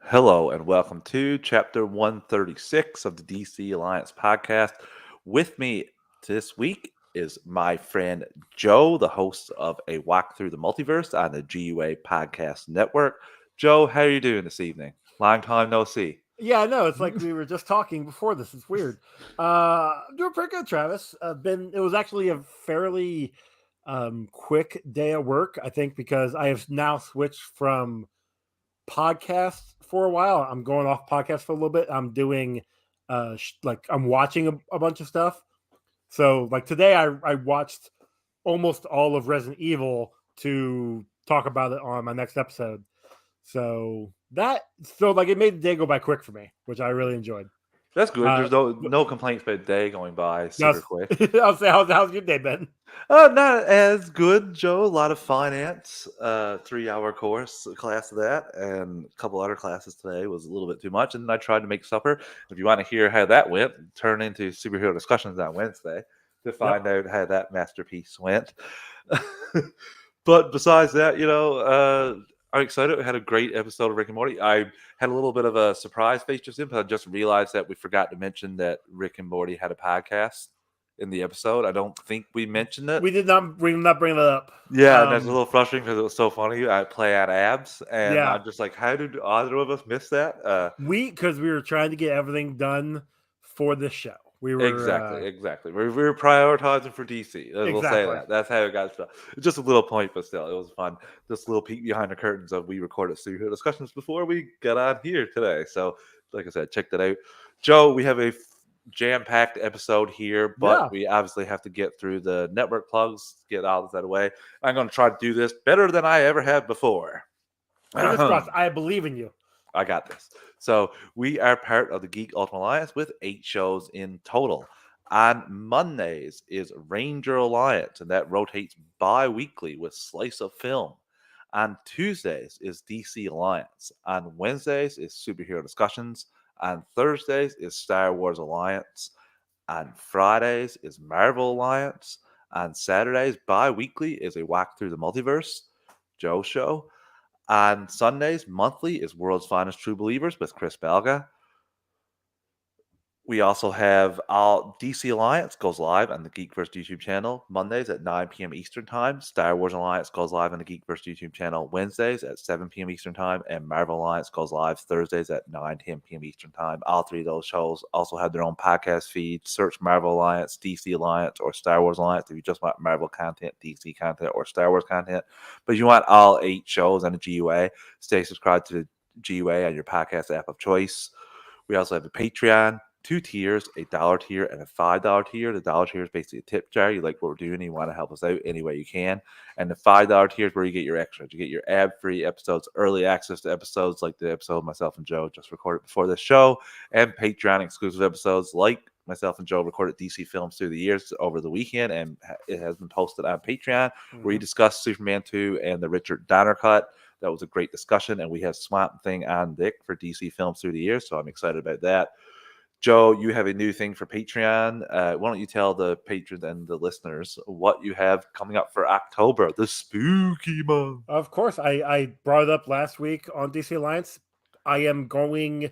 Hello and welcome to chapter 136 of the DC Alliance podcast. With me this week is my friend Joe, the host of a walk through the multiverse on the GUA podcast network. Joe, how are you doing this evening? Long time no see. Yeah, I know. It's like we were just talking before this. It's weird. I'm doing pretty good, Travis. It was actually a fairly quick day at work, I think, because I have now switched from podcasts for a while. I'm going off podcast for a little bit. I'm doing I'm watching a bunch of stuff. So like today I watched almost all of Resident Evil to talk about it on my next episode. So it made the day go by quick for me, which I really enjoyed. That's good. Uh, There's no complaints about the day going by super Yes. quick. I'll say, how's your day been? Not as good, Joe. A lot of finance, 3 hour course class of that, and a couple other classes today was a little bit too much. And then I tried to make supper. If you want to hear how that went, turn into superhero discussions on Wednesday to Yep. find out how that masterpiece went. But besides that, I'm excited. We had a great episode of Rick and Morty. I had a little bit of a surprise face just in, but I just realized that we forgot to mention that Rick and Morty had a podcast in the episode. I don't think we mentioned it. We did not bring that up. Yeah, and that's a little frustrating because it was so funny. I play out abs, and Yeah, I'm just like, how did either of us miss that? because we were trying to get everything done for this show. We were Exactly. We were prioritizing for DC. We'll say exactly. that. That's how it got started. Just a little point, but still, it was fun. Just a little peek behind the curtains of we recorded superhero discussions before we got on here today. So, like I said, check that out. Joe, we have a jam-packed episode here, but Yeah, we obviously have to get through the network plugs, get all this out of the way. I'm going to try to do this better than I ever have before. fingers crossed. I believe in you. I got this. So we are part of the Geek Ultimate Alliance with 8 shows in total. On Mondays is Ranger Alliance, and that rotates bi-weekly with Slice of Film. On Tuesdays is DC Alliance. On Wednesdays is Superhero Discussions. On Thursdays is Star Wars Alliance. On Fridays is Marvel Alliance. On Saturdays, bi-weekly is a walk through the multiverse, Joe show. On Sundays, monthly is World's Finest True Believers with Chris Belga. We also have our DC Alliance goes live on the Geekverse YouTube channel Mondays at 9 p.m. Eastern Time. Star Wars Alliance goes live on the Geekverse YouTube channel Wednesdays at 7 p.m. Eastern Time. And Marvel Alliance goes live Thursdays at 10 p.m. Eastern Time. All three of those shows also have their own podcast feed. Search Marvel Alliance, DC Alliance, or Star Wars Alliance if you just want Marvel content, DC content, or Star Wars content. But if you want all 8 shows on the GUA, stay subscribed to the GUA on your podcast app of choice. We also have a Patreon, 2 tiers, $1 tier and a $5 tier. The dollar tier is basically a tip jar. You like what we're doing, you want to help us out any way you can. And the $5 tier is where you get your extras. You get your ad-free episodes, early access to episodes like the episode myself and Joe just recorded before this show, and Patreon exclusive episodes like myself and Joe recorded DC films through the years over the weekend, and it has been posted on Patreon where we Mhm. discuss Superman 2 and the Richard Donner cut. That was a great discussion, and we have Swamp Thing on Dick for DC films through the years, so I'm excited about that. Joe, you have a new thing for Patreon. Why don't you tell the patrons and the listeners what you have coming up for October, the spooky month? Of course, I brought it up last week on DC Alliance. I am going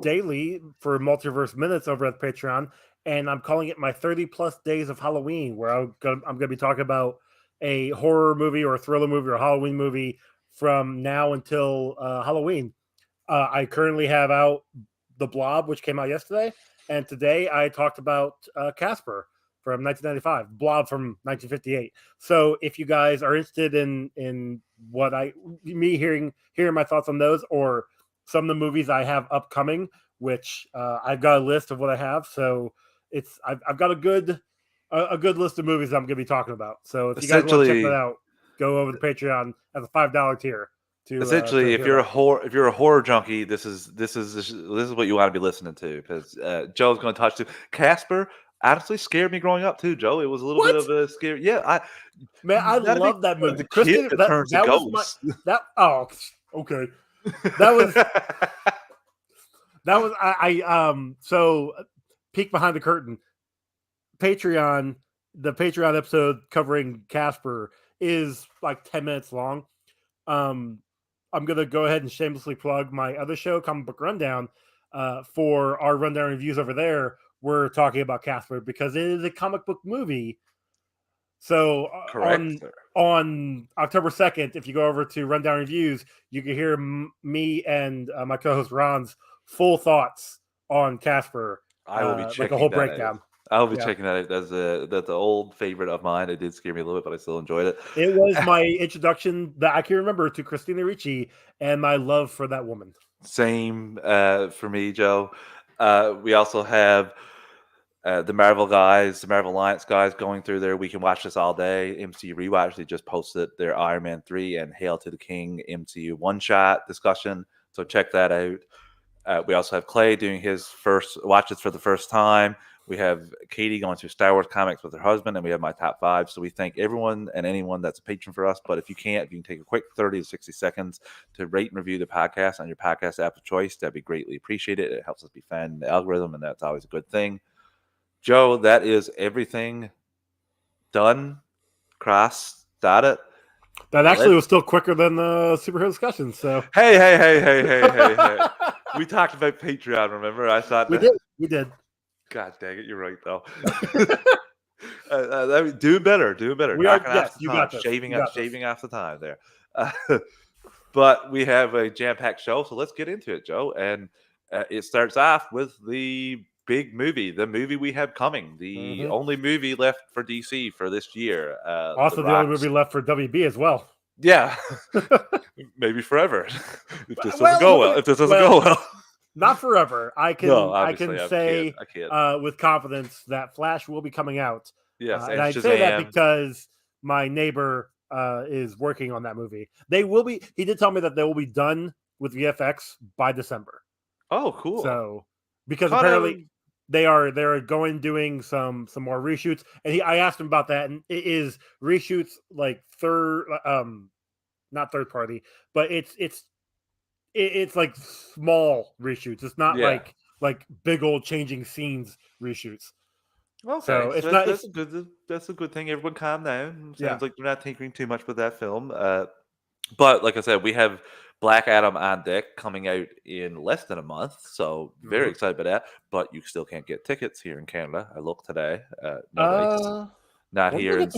daily for Multiverse Minutes over at Patreon, and I'm calling it my 30 plus days of Halloween, where I'm going to be talking about a horror movie or a thriller movie or a Halloween movie from now until Halloween. I currently have out The Blob, which came out yesterday, and today I talked about Casper from 1995, Blob from 1958. So if you guys are interested in what hearing my thoughts on those or some of the movies I have upcoming, which I've got a list of what I have. So I've got a good list of movies I'm going to be talking about. So if you guys want to check that Essentially, out, go over to Patreon at the $5 tier to essentially, if hear you're a that. horror junkie, this is what you want to be listening to because Joe's going to touch to Casper. Honestly, scared me growing up too, Joe. It was a little bit What? of a scare. Yeah, I Man, I not a big love that fan of movie. the kid Kristen, that that turns to that was my ghost. that. Oh, okay. That was that was so peek behind the curtain. Patreon, the Patreon episode covering Casper is like 10 minutes long. Um, I'm gonna go ahead and shamelessly plug my other show, Comic Book Rundown. For our rundown reviews over there, we're talking about Casper because it is a comic book movie. So Correct, sir. on October 2nd, if you go over to Rundown Reviews, you can hear me and my co-host Ron's full thoughts on Casper, I will be like a whole checking that out. breakdown. I'll be Yeah, checking that out. That's an old favorite of mine. It did scare me a little bit, but I still enjoyed it. it was my introduction that I can remember to Christina Ricci and my love for that woman. Same for me, Joe. We also have the Marvel guys, the Marvel Alliance guys going through there. We can watch this all day. MCU Rewatch, they just posted their Iron Man 3 and Hail to the King MCU one shot discussion. So check that out. We also have Clay doing his first watches for the first time. We have Katie going through Star Wars comics with her husband, and we have my top five. So we thank everyone and anyone that's a patron for us. But if you can't, if you can take a quick 30 to 60 seconds to rate and review the podcast on your podcast app of choice, that'd be greatly appreciated. It helps us be found in the algorithm, and that's always a good thing. Joe, that is everything done. Cross, dotted. That actually was still quicker than the superhero discussion. So Hey. We talked about Patreon, remember? I thought we did. God dang it, you're right though. Doing better. We are. Knocking off Yes, the you time, got this. shaving off the time there. But we have a jam-packed show, so let's get into it, Joe. And it starts off with the big movie, the movie we have coming, the only movie left for DC for this year. Also, the only movie left for WB as well. Yeah, maybe forever. If this doesn't go well. If this doesn't go well. Not forever. I can say I can't. With confidence that Flash will be coming out. Yes, and I say that because my neighbor is working on that movie. They will be. He did tell me that they will be done with VFX by December. Oh, cool. So because apparently they're doing some more reshoots, and I asked him about that, and it is reshoots like not third party, but it's like small reshoots. It's not like big old changing scenes reshoots. Okay, so it's not. That's a good thing. Everyone, calm down. Sounds like they're not tinkering too much with that film. But like I said, we have Black Adam on deck coming out in less than a month, so very excited about that. But you still can't get tickets here in Canada. I looked today. No dates. Not here in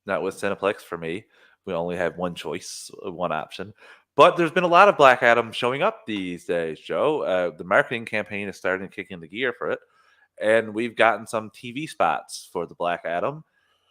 not with Cineplex for me. We only have one choice, one option. But there's been a lot of Black Adam showing up these days, Joe. The marketing campaign is starting to kick into gear for it. And we've gotten some TV spots for the Black Adam.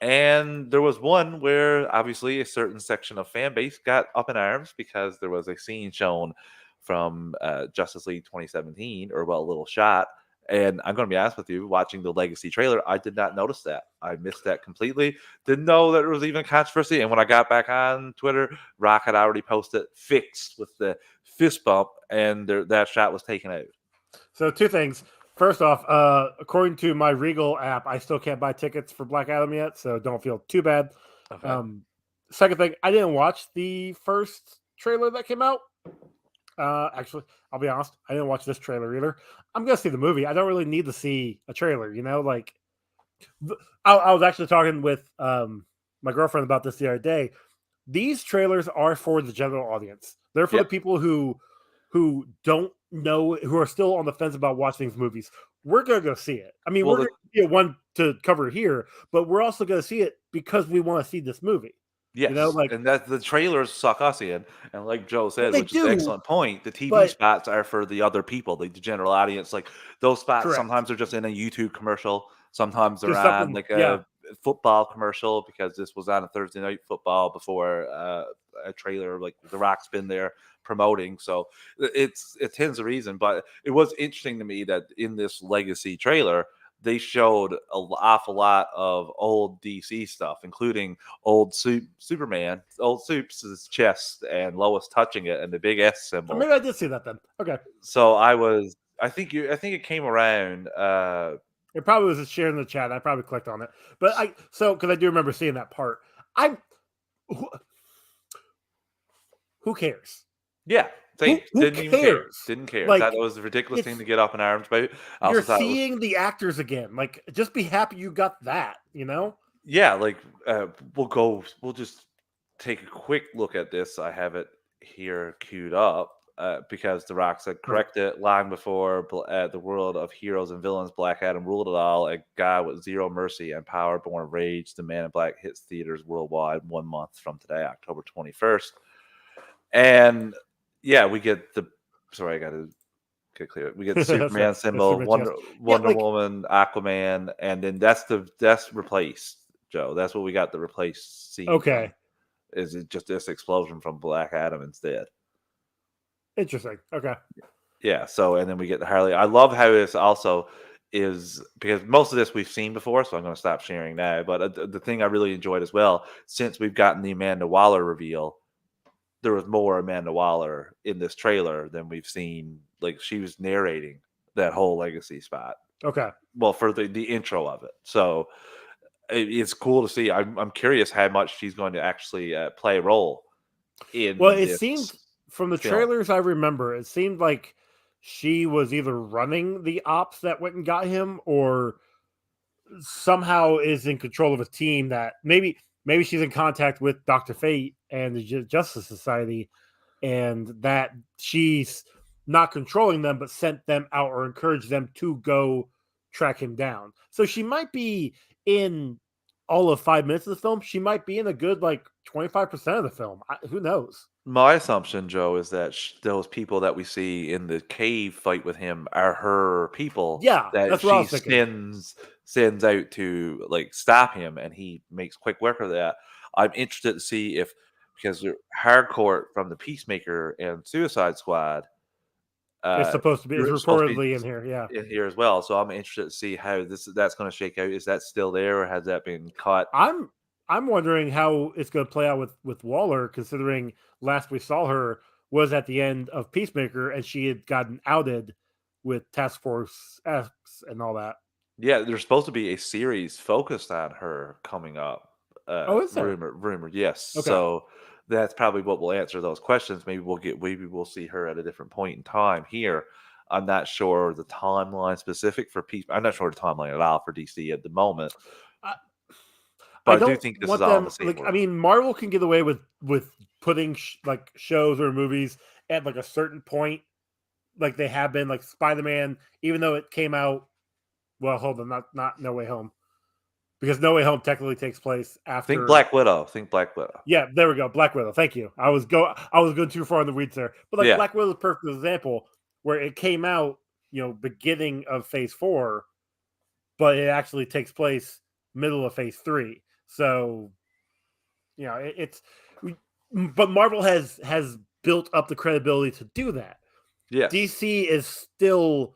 And there was one where obviously a certain section of fan base got up in arms because there was a scene shown from Justice League 2017, or well, a little shot. And I'm going to be honest with you, watching the Legacy trailer, I did not notice that. I missed that completely. Didn't know that there was even controversy. And when I got back on Twitter, Rock had already posted fixed with the fist bump, and that shot was taken out. So two things. First off, according to my Regal app, I still can't buy tickets for Black Adam yet, so don't feel too bad. Okay. Second thing, I didn't watch the first trailer that came out. Actually, I'll be honest, I didn't watch this trailer either. I'm going to see the movie. I don't really need to see a trailer, like I was actually talking with my girlfriend about this the other day. These trailers are for the general audience. They're for the people who don't know, who are still on the fence about watching these movies. We're going to go see it. I mean, we're going to get one to cover here, but we're also going to see it because we want to see this movie. Yes, and that the trailers suck us in, and like Joe said, which is an excellent point, the TV spots are for the other people, the general audience. Like those spots, sometimes they're just in a YouTube commercial, sometimes they're on like a football commercial, because this was on a Thursday night football before a trailer, like The Rock's been there promoting. So it tends the reason. But it was interesting to me that in this Legacy trailer, they showed an awful lot of old DC stuff, including old Superman, old Soup's chest, and Lois touching it, and the big S symbol. Maybe I did see that then. Okay. So I think it came around. It probably was shared in the chat. I probably clicked on it, but because I do remember seeing that part. Who cares? Yeah. Who Didn't care. Didn't care. Like, that was a ridiculous thing to get up in arms about. You're seeing the actors again. Like, just be happy you got that, Yeah, like we'll just take a quick look at this. I have it here queued up because The Rock said, Right. correct it, line before the world of heroes and villains, Black Adam ruled it all, a guy with zero mercy and power born of rage. The Man in Black hits theaters worldwide 1 month from today, October 21st. And yeah, we get the, sorry, I got to get clear. We get the That's right. Superman That's symbol, pretty much, yes. Yeah, Wonder like, Woman, Aquaman, and then that's replaced, Joe. That's what we got the replaced scene from. okay. Is it just this explosion from Black Adam instead? Interesting. Okay. Yeah. So and then we get the Harley. I love how this also is because most of this we've seen before, so I'm going to stop sharing that. But the thing I really enjoyed as well, since we've gotten the Amanda Waller reveal, there was more Amanda Waller in this trailer than we've seen. Like she was narrating that whole legacy spot. Okay. Well, for the intro of it. So it's cool to see. I'm curious how much she's going to actually play a role Well, in it this seemed from the film. trailers I remember, it seemed like she was either running the ops that went and got him, or somehow is in control of a team that maybe she's in contact with Dr. Fate and the Justice Society, and that she's not controlling them but sent them out or encouraged them to go track him down. So she might be in all of 5 minutes of the film. She might be in a good like 25% of the film. Who knows? My assumption, Joe, is that those people that we see in the cave fight with him are her people Yeah, that that's what I she was thinking. sends out to like stop him, and he makes quick work of that. I'm interested to see if because Hardcourt from the Peacemaker and Suicide Squad, It's supposed to be. It's you're supposed to be reportedly in here. Yeah. in here as well. So I'm interested to see how that's going to shake out. Is that still there, or has that been cut? I'm wondering how it's going to play out with Waller, considering last we saw her was at the end of Peacemaker, and she had gotten outed with Task Force X and all that. Yeah, there's supposed to be a series focused on her coming up. Oh, is there? Rumored, yes. Okay. So that's probably what will answer those questions. Maybe we'll see her at a different point in time here. I'm not sure the timeline specific for Peace. I'm not sure the timeline at all for DC at the moment, I, but I I do don't think this is want all in the them same like. I world. mean, Marvel can get away with putting like shows or movies at like a certain point, like they have been, like Spider-Man, even though it came out. Well, hold on, not No Way Home, because No Way Home technically takes place Think after. Black Widow. Think Black Widow. Yeah, there we go. Black Widow. Thank you. I was going too far in the weeds there, but like Yeah. Black Widow is a perfect example where it came out, beginning of Phase 4, but it actually takes place middle of Phase 3. So it's, but Marvel has built up the credibility to do that. Yes. DC is still,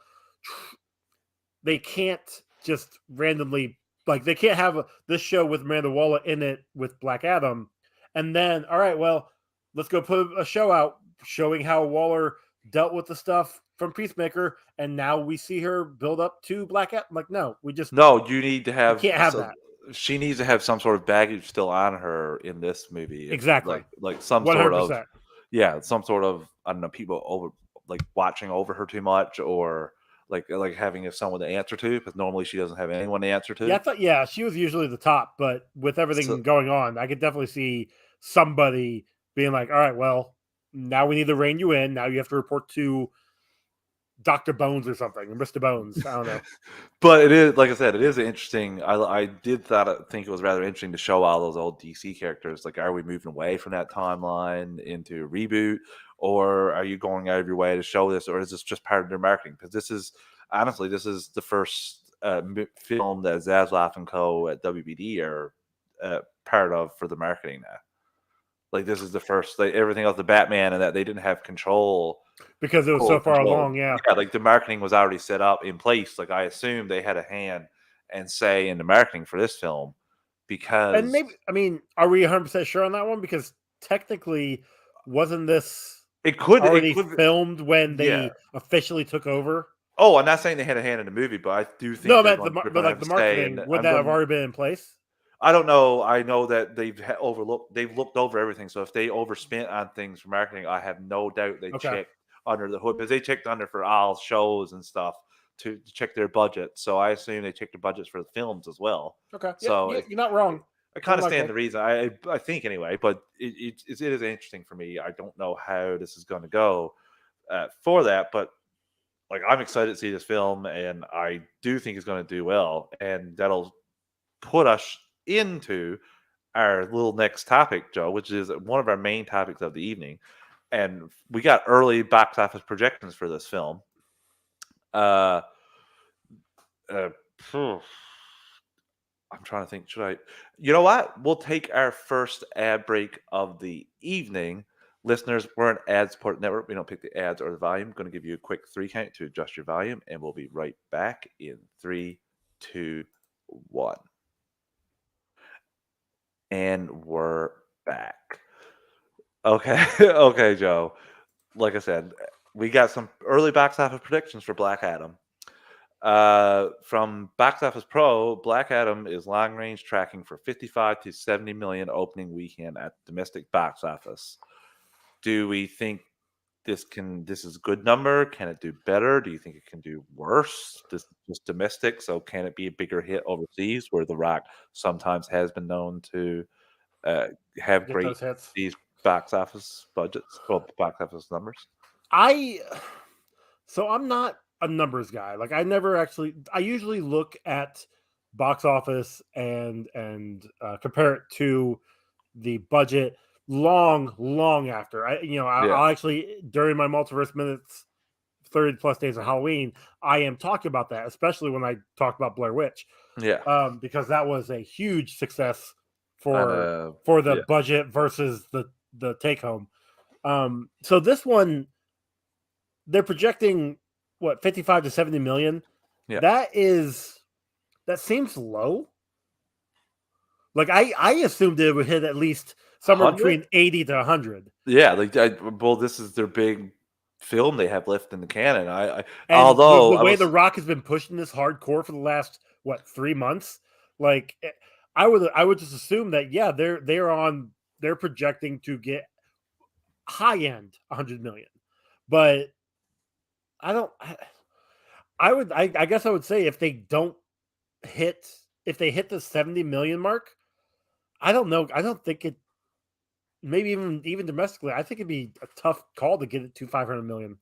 they can't just randomly, like they can't have this show with Amanda Waller in it with Black Adam, and then all right, well, let's go put a show out showing how Waller dealt with the stuff from Peacemaker, and now we see her build up to Black Adam. Like, no, No, you need to we have can't have that. she needs to have some sort of baggage still on her in this movie. If Exactly, like some sort of 100%. yeah, some sort of I don't know, people over like watching over her too much or like having someone to answer to because normally she doesn't have anyone to answer Yeah, to. I thought, yeah, she was usually the top, but with So everything going on, I could definitely see somebody being like, all right, well, now we need to rein you in. Now you have to report to Dr. Bones or something, or Mr. Bones. I don't know. but it is like I said, it is interesting. I did think it was rather interesting to show all those old DC characters. Like, are we moving away from that timeline into a reboot, or are you going out of your way to show this, or is this just part of their marketing? Because this is honestly, this is the first film that Zaslav and Co. at WBD are part of for the marketing now. Like, this is the first, like everything else, the Batman and that they didn't have Because it was total so far control. along, yeah. Yeah, like the marketing was already set up in place. Like I assume they had a hand and say in the marketing for this film And because maybe, I mean, are we 100% sure on that one? Because technically, wasn't this it already could filmed when yeah. they officially took over? Oh, I'm not saying they had a hand in the movie, but I do think No, they're but going to like have the a say. marketing, And would that have already been in place? I don't know. I know that they've looked over everything. So if they overspent on things for marketing, I have no doubt they Okay. checked under the hood because they checked under for all shows and stuff to check their budget. So I assume they checked the budgets for the films as well. Okay. Yeah, So you're not wrong. I kind Something of like stand that. the reason. I think anyway, but it is interesting for me. I don't know how this is going to go for that, but like I'm excited to see this film, and I do think it's going to do well, and that'll put us into our little next topic, Joe, which is one of our main topics of the evening. And we got early box office projections for this film. Uh, uh, phew, I'm trying to think. Should I? You know what? We'll take our first ad break of the evening. Listeners, we're an ad support network. We don't pick the ads or the volume. I'm going to give you a quick 3 count to adjust your volume, and we'll be right back in 3, 2, 1. And we're back. Okay. Okay, Joe. Like I said, we got some early box office predictions for Black Adam. From Box Office Pro, Black Adam is long range tracking for 55 to 70 million opening weekend at domestic box office. Do we think this is a good number? Can it do better? Do you think it can do worse? This is just domestic, so can it be a bigger hit overseas where The Rock sometimes has been known to uh, have Get great those hits. these box office budgets or box office numbers? I so I'm not a numbers guy. Like I usually look at box office and compare it to the budget long after. Yeah, I'll actually during my multiverse minutes 30 plus days of Halloween, I am talking about that, especially when I talk about Blair Witch, yeah, because that was a huge success and for the yeah, budget versus the take home. So this one they're projecting what 55 to 70 million. yeah, That seems low. Like I assumed it would hit at least somewhere 100. between 80 to 100. Yeah, like well, this is their big film they have left in the canon. And Although the I way The was, Rock has been pushing this hardcore for the last what 3 months, like I would just assume that yeah they're projecting to get high end 100 million, but I don't. I guess I would say if they don't hit if they hit the 70 million mark, I don't know. I don't think it. Maybe even domestically, I think it'd be a tough call to get it to 500 million.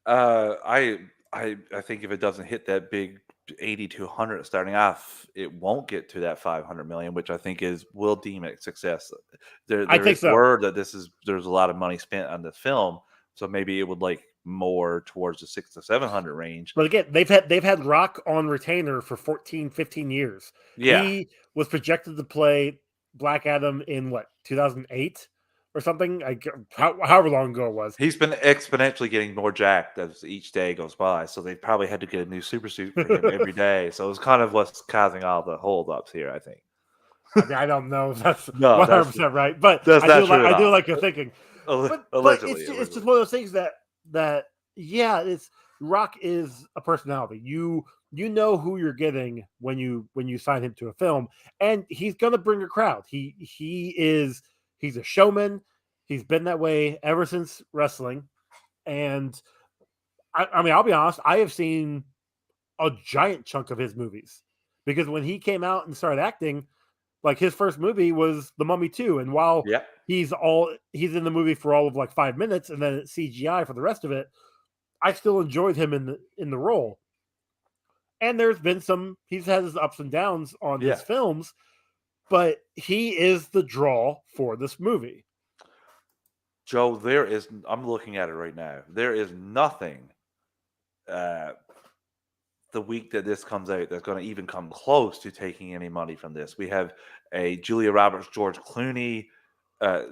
uh, I I think if it doesn't hit that big 80 to 100 starting off, it won't get to that 500 million, which I think is will deem it success. I There think is so. word that there's a lot of money spent on this film, so maybe it would like more towards the 6 to 700 range. But again, they've had Rock on retainer for 14, 15 years. Yeah, He was projected to play Black Adam in what 2008 or something. However long ago it was. he's been exponentially getting more jacked as each day goes by, so they probably had to get a new super suit for him every day. So it's kind of what's causing all the holdups here, I think. I mean, I don't know if that's No, 100% right, but that's not true at I do all. like your thinking. But Allegedly, it's just allegedly. one of those things that yeah, it's Rock is a personality. You know who you're getting when you sign him to a film, and he's gonna bring a crowd. He's a showman. He's been that way ever since wrestling, and I mean I'll be honest, I have seen a giant chunk of his movies because when he came out and started acting, like his first movie was The Mummy 2, and while Yeah. he's in the movie for all of like 5 minutes and then it's CGI for the rest of it, I still enjoyed him in the role. And there's been he's had his ups and downs on Yeah. his films, but he is the draw for this movie. Joe, I'm looking at it right now. There is nothing uh, the week that this comes out that's going to even come close to taking any money from this. We have a Julia Roberts, George Clooney, uh,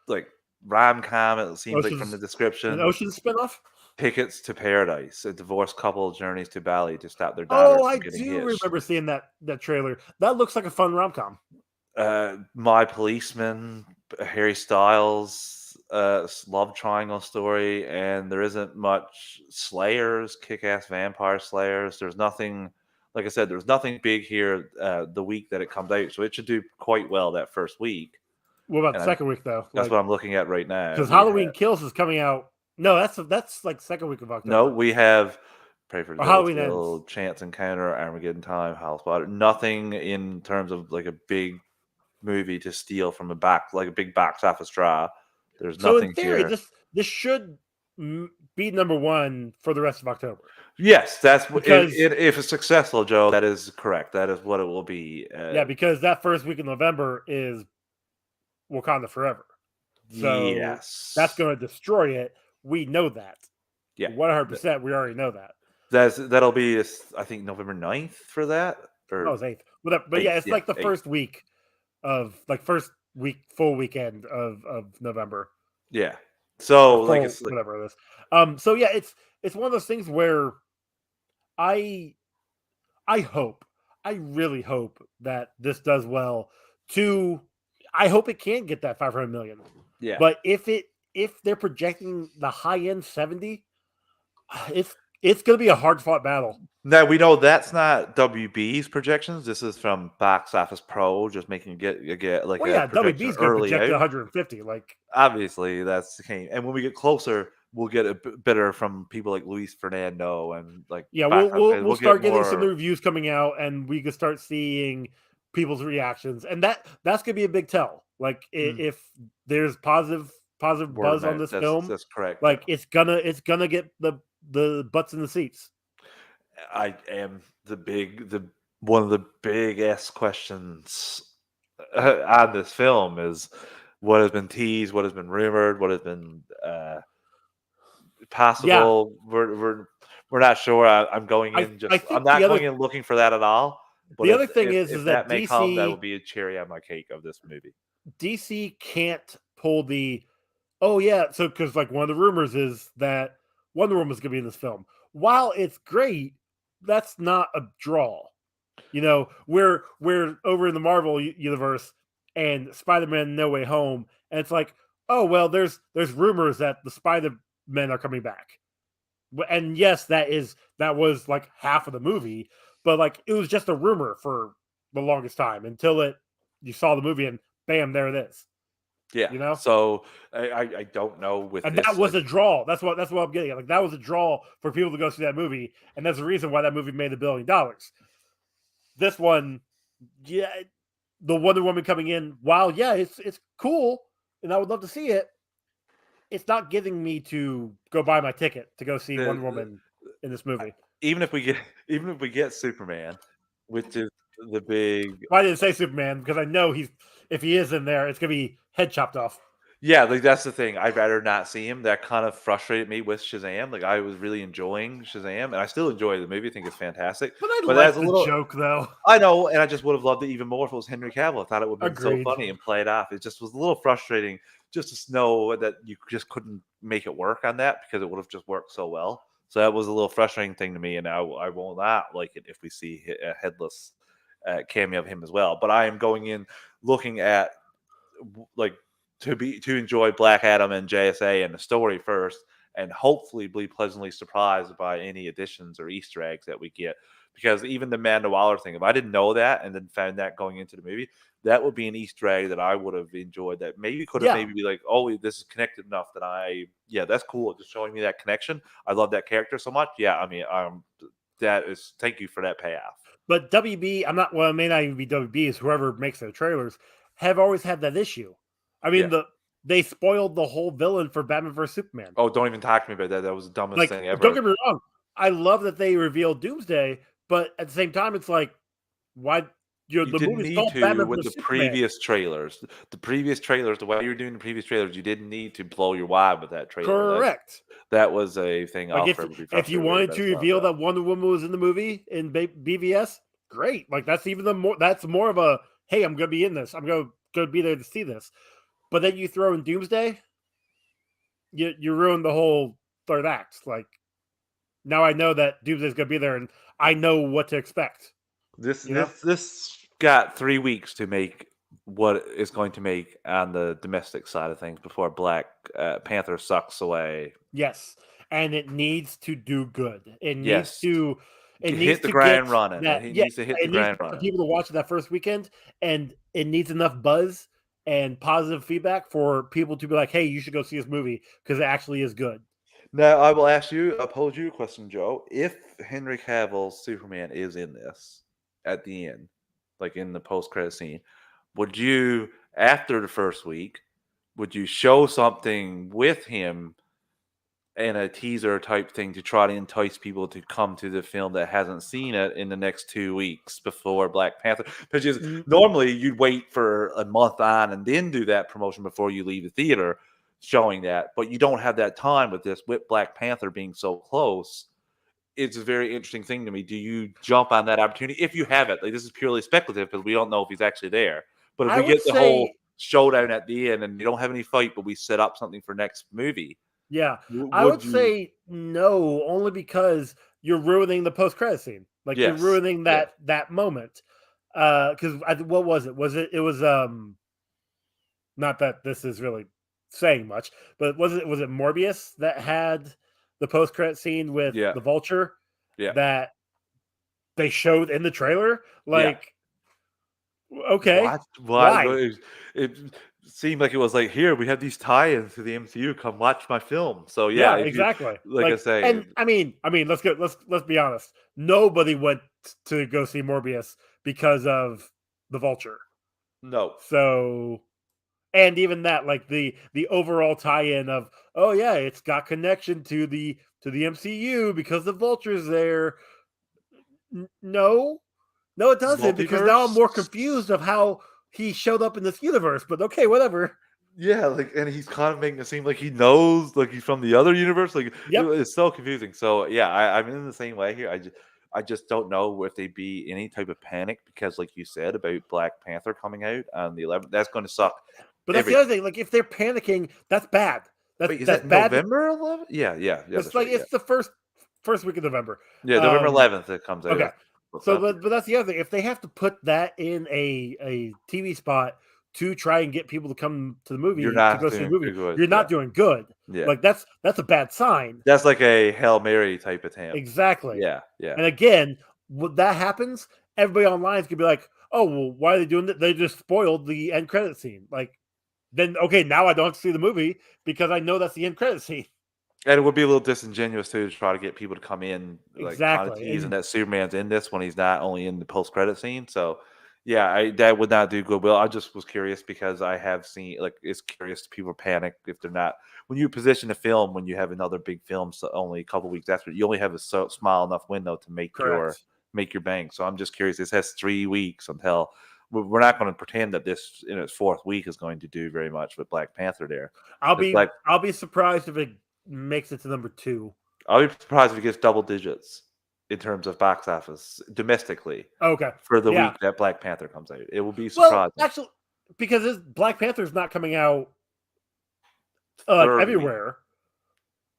like rom com. It seems like from the An description. Ocean spinoff. Tickets to Paradise, a divorced couple journeys to Bali to stop their daughter Oh, I from getting do hitched. remember seeing that trailer. That looks like a fun rom com. My Policeman, Harry Styles, love triangle story, and there isn't much Slayers, kick-ass vampire Slayers. There's nothing, like I said, there's nothing big here the week that it comes out, so it should do quite well that first week. What about And the second week though? that's what I'm looking at right now. Because Halloween Kills is coming out. No, that's like second week of No, October. we have Pray for Or Halloween Delta, ends. Chance Encounter, Armageddon Time, House Water. Nothing in terms of like a big movie to steal from a big box office draw. There's So in nothing theory, here. this should be number one for the rest of October. Yes, that's what. Because if it's successful, Joe, that is correct. That is what it will be. yeah, because that first week in November is Wakanda Forever. So that's Yes. going to destroy it. We know that. Yeah. 100%. We already know that. That'll be I think November 9th for that That or was 8th. But yeah, 8th. it's Yeah, like the 8th. first week of full weekend of November. Yeah. So Or like full it's like, whatever it is. So yeah, it's one of those things where I hope, I really hope that this does well. I hope it can get that 500 million. yeah. But if they're projecting the high end 70, it's going to be a hard fought battle. Now we know that's not WB's projections. This is from Box Office Pro, just making get like Well, a yeah, projection WB's going to early project out. 150. Like, Obviously, that's the case. And when we get closer, we'll get a better from people like Luis Fernando and like yeah, Box Office. we'll Get start getting some more reviews coming out, and we can start seeing people's reactions, and that's going to be a big tell. Like, if there's positive word of buzz on mouth. this film, That's correct. like it's gonna get the butts in the seats. I am one of the biggest questions on this film is what has been teased, what has been rumored, what has been Yeah, possible. We're not sure. I'm going in I I'm think not going in looking for that at all. But the other thing is if that that may come, that would be a cherry on my cake of this movie. DC can't pull the oh yeah, so because like one of the rumors is that Wonder Woman's gonna be in this film. While it's great, that's not a draw. You know, we're over in the Marvel universe and Spider-Man No Way Home, and it's like, oh well, there's rumors that the Spider-Men are coming back. And yes, that was like half of the movie, but like it was just a rumor for the longest time until you saw the movie and bam, there it is. Yeah. You know? So I don't know with And that this. was a draw. That's what I'm getting at. Like that was a draw for people to go see that movie, and that's the reason why that movie made $1 billion. This one, yeah, the Wonder Woman coming in, while yeah, it's cool, and I would love to see it. It's not getting me to go buy my ticket to go see Wonder Woman in this movie. Even if we get Superman, which is the big I didn't say Superman because I know if he is in there, it's gonna be head chopped off. yeah, like that's the thing. I'd rather not see him. That kind of frustrated me with Shazam. Like I was really enjoying Shazam, and I still enjoy the movie. I think it's fantastic. But I But like that's a the little. joke though. I know, and I just would have loved it even more if it was Henry Cavill. I thought it would have been so Agreed. funny and played off. It just was a little frustrating just to know that you just couldn't make it work on that because it would have just worked so well. So that was a little frustrating thing to me, and I will not like it if we see a headless cameo of him as well. But I am going in looking at like to enjoy Black Adam and JSA and the story first, and hopefully be pleasantly surprised by any additions or Easter eggs that we get. Because even the Amanda Waller thing, if I didn't know that and then found that going into the movie, that would be an Easter egg that I would have enjoyed. That maybe could have maybe be like, oh, this is connected enough that that's cool. Just showing me that connection. I love that character so much. Yeah, I mean, thank you for that payoff. But WB, it may not even be WB, is whoever makes the trailers, have always had that issue. I mean, Yeah. they spoiled the whole villain for Batman vs Superman. Oh, don't even talk to me about that. That was the dumbest thing ever. Don't get me wrong. I love that they revealed Doomsday, but at the same time, it's like, why? You The didn't movie's need called to Batman with vs the Superman. previous trailers. The previous trailers, the way you were doing the previous trailers, you didn't need to blow your wad with that trailer. Correct. That was a thing. Like if you wanted to reveal that Wonder Woman was in the movie in BVS, great. Like that's more of a hey, I'm gonna be in this. I'm gonna be there to see this. But then you throw in Doomsday, you ruin the whole third act. Like now I know that Doomsday's gonna be there, and I know what to expect. This got 3 weeks to make what it's going to make on the domestic side of things before Black Panther sucks away. Yes, and it needs to do good. It needs Yes. to. It Hit needs the to ground get running. that. It Yeah, needs to hit it the needs ground for running. people to watch it that first weekend, and it needs enough buzz and positive feedback for people to be like, "Hey, you should go see this movie because it actually is good." Now I will pose you a question, Joe. If Henry Cavill's Superman is in this at the end, like in the post-credit scene, would you, after the first week, would you show something with him in a teaser type thing to try to entice people to come to the film that hasn't seen it in the next 2 weeks before Black Panther? Because Mm, normally you'd wait for a month on and then do that promotion before you leave the theater, showing that. But you don't have that time with this, with Black Panther being so close. It's a very interesting thing to me. Do you jump on that opportunity if you have it? Like, this is purely speculative because we don't know if he's actually there. But if I we would get the whole say, showdown at the end and you don't have any fight, but we set up something for next movie, yeah, I would would you? say no, only because you're ruining the post credit scene. Like you're Yes. ruining Yes. that moment. Because what was it? It was not that this is really saying much, but was it Morbius that had the post credit scene with Yeah. the Vulture Yeah. that they showed in the trailer? Yeah. Like, okay, What? Why? why? It seemed like it was like, "Here, we have these tie-ins to the MCU. Come watch my film." So, yeah, Yeah, if you exactly. like I Like, say, and I mean, let's be honest. Nobody went to go see Morbius because of the Vulture. no. So, and even that, like the overall tie-in of, oh yeah, it's got connection to the MCU because the Vulture's there. No, no, it doesn't, because now I'm Multiverse? more confused of how he showed up in this universe. But okay, whatever. Yeah, like, and he's kind of making it seem like he knows, like, he's from the other universe, like, Yep. it's so confusing. So, yeah, I'm in the same way here. I just don't know if there'd be any type of panic because, like you said, about Black Panther coming out on the 11th, that's gonna suck But that's the everything. other thing. Like, if they're panicking, that's bad. That's Wait, is that's that bad. November 11th? Yeah, It's that's like right, yeah. it's the first week of November. Yeah, November 11th it comes out, Okay. that's what's So, up. but that's the other thing. If they have to put that in a TV spot to try and get people to come to the You're movie to not go see the doing movie, too good, you're yeah, not doing good. yeah. Like that's a bad sign. That's like a Hail Mary type attempt. Exactly. Yeah, yeah. And again, when that happens, everybody online is gonna be like, "Oh, well, why are they doing that? They just spoiled the end credit scene." Like, then okay, now I don't have to see the movie because I know that's the end credit scene. And it would be a little disingenuous too to try to get people to come in, like, kind of Exactly. teasing And that Superman's in this when he's not only in the post-credit scene. So, yeah, that would not do goodwill. I just was curious because I have seen, like, it's curious people panic if they're not when you position a film when you have another big film so only a couple weeks after you only have a small enough window to correct. make your bank. So I'm just curious. This has 3 weeks until we're not going to pretend that this in its fourth week is going to do very much with Black Panther there. I'll It's be like I'll be surprised if it makes it to number 2. I'll be surprised if it gets double digits in terms of box office domestically Okay. for the Yeah. week that Black Panther comes out. It will be Well, surprising. actually, because this Black Panther's not coming out like Third week. everywhere,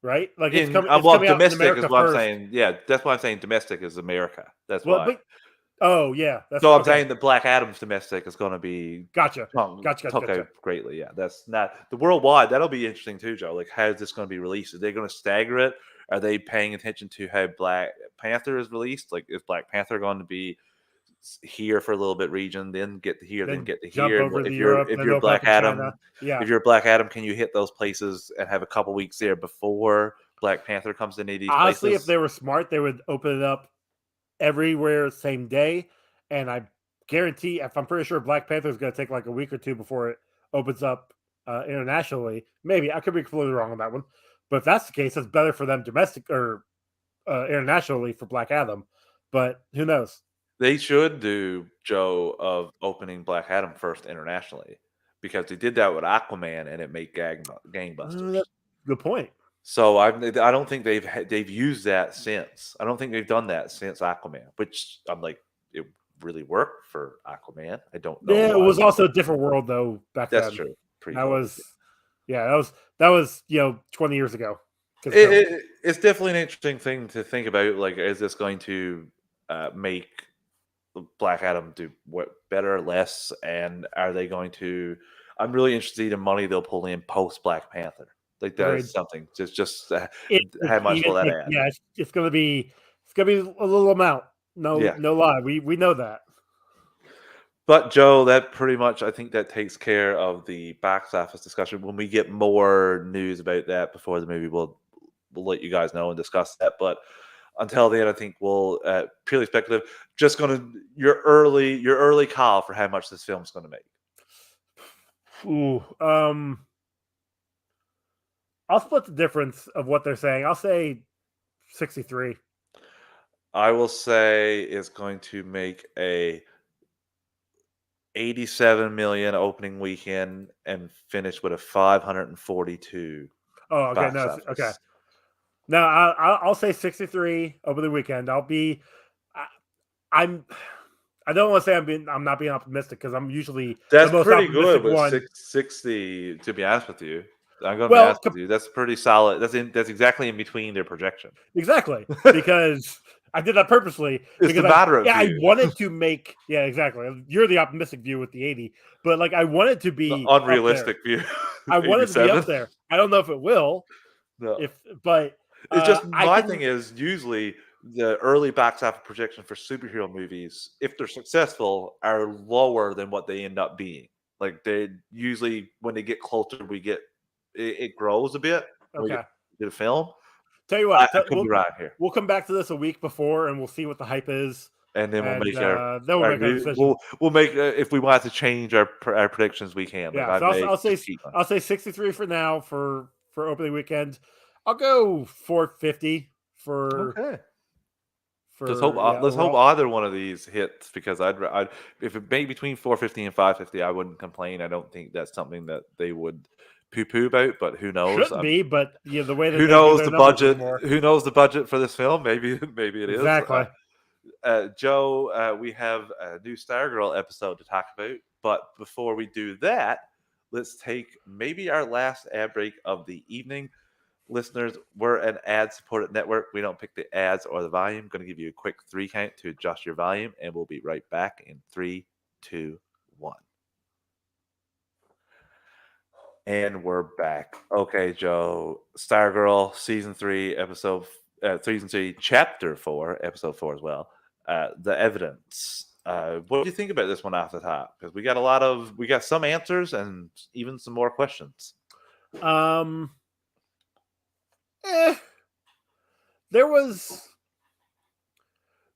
right? Like In it's well, coming out in domestic is America what I'm first. saying. Yeah, that's why I'm saying domestic is America. That's Well, why. but oh yeah, that's So I'm okay. saying that Black Adam's domestic is going to be Gotcha. took Gotcha. out greatly. Yeah, that's not the worldwide. That'll be interesting too, Joe. Like, how is this going to be released? Are they going to stagger it? Are they paying attention to how Black Panther is released? Like, is Black Panther going to be here for a little bit region, then get to here, then Then get to jump here? And over to if you're Europe, if then you're open up Black in China. Adam, Yeah. if you're Black Adam, can you hit those places and have a couple weeks there before Black Panther comes into these Honestly, if places? they were smart, they would open it up everywhere same day. And I guarantee, if I'm pretty sure Black Panther is going to take like a week or two before it opens up internationally. Maybe I could be completely wrong on that one, but if that's the case, it's better for them domestic or internationally for Black Adam. But who knows? They should do, Joe, of opening Black Adam first internationally because they did that with Aquaman and it made gangbusters. That's a good point. So I don't think they've used that since. I don't think they've done that since Aquaman, which I'm like, it really worked for Aquaman. I don't know Yeah, it why was we also a different world though back That's then. true. That Pre-COVID. was yeah, that was 20 years ago. Because It's definitely an interesting thing to think about. Like, is this going to make Black Adam do what better, less, and are they going to? I'm really interested in money they'll pull in post Black Panther. Like, that agreed. is something. Just It's how much will even that like add? yeah, it's gonna be a little amount. No, Yeah. no lie. We know that. But Joe, that pretty much I think that takes care of the box office discussion. When we get more news about that before the movie, we'll let you guys know and discuss that. But until then, I think we'll purely speculative. Just gonna your early call for how much this film's going to make. Ooh, I'll split the difference of what they're saying. I'll say 63. I will say it's going to make a 87 million opening weekend and finish with a 542 Oh, okay. box No, okay. office. No, I'll say 63 over the weekend. I'll be, I, I'm, I don't want to say I'm not being optimistic because I'm usually the That's most pretty good optimistic with one. 60, to be honest with you. I'm gonna be Well, honest with you. That's pretty solid. That's exactly in between their projection. exactly, because I did that purposely It's the because moderate I view, wanted to make, yeah, exactly. You're the optimistic view with the 80, but like I wanted to the be up there. unrealistic view. I wanted to be 87. up there. I don't know if it will, No. if but It's just I my thing can. is usually the early box office projection for superhero movies, if they're successful, are lower than what they end up being. Like they usually when they get closer, it grows a bit when we Okay, get a film. tell you I what, could be right here. we'll come back to this a week before and we'll see what the hype is, And then we'll and make then we'll our make our new decision. we'll make if we want to change our predictions, we can. But Yeah, I so may just keep on. I'll say 63 for now for opening weekend. I'll go 450 Okay. for yeah Let's hope overall. either one of these hits because I'd if it made between 450 and 550, I wouldn't complain. I don't think that's something that they would poo-poo about, but who knows? Shouldn't be, but yeah, the way that Who they do knows their the numbers budget? anymore. Who knows the budget for this film? Maybe maybe it is. Exactly. Joe, we have a new Stargirl episode to talk about, but before we do that, let's take maybe our last ad break of the evening. Listeners, we're an ad-supported network. We don't pick the ads or the volume. I'm going to give you a quick 3 count to adjust your volume, and we'll be right back in 3, 2, 1. And we're back. Okay, Joe. Stargirl, season 3, chapter 4, episode 4 as well. The evidence. What do you think about this one off the top? Because we got some answers and even some more questions. Um, eh, there was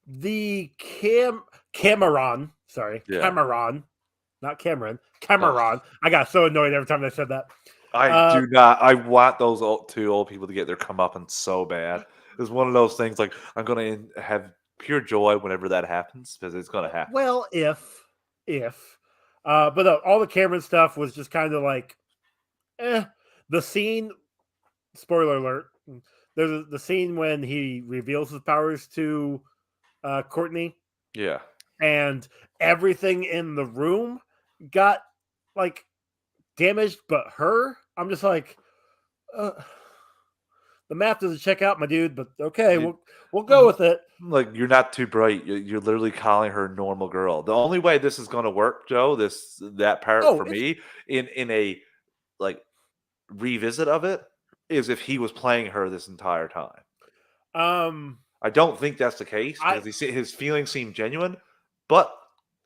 the Cameron. Sorry, Yeah. Cameron, not Cameron. Oh, Cameron. I got so annoyed every time they said that. I Uh, do not. I want those two old people to get their comeuppance so bad. It's one of those things. Like I'm gonna have pure joy whenever that happens because it's gonna happen. well, if, but all the Cameron stuff was just kind of like, eh. The scene. Spoiler alert. There's the scene when he reveals his powers to Courtney, Yeah. and everything in the room got like damaged, but her. I'm just like, uh, the math doesn't check out, my dude. But okay, You, we'll go with it. like you're not too bright. You're literally calling her normal girl. The only way this is gonna work, Joe, that part Oh, for me in a like revisit of it is if he was playing her this entire time. um, I don't think that's the case I because his feelings seem genuine, but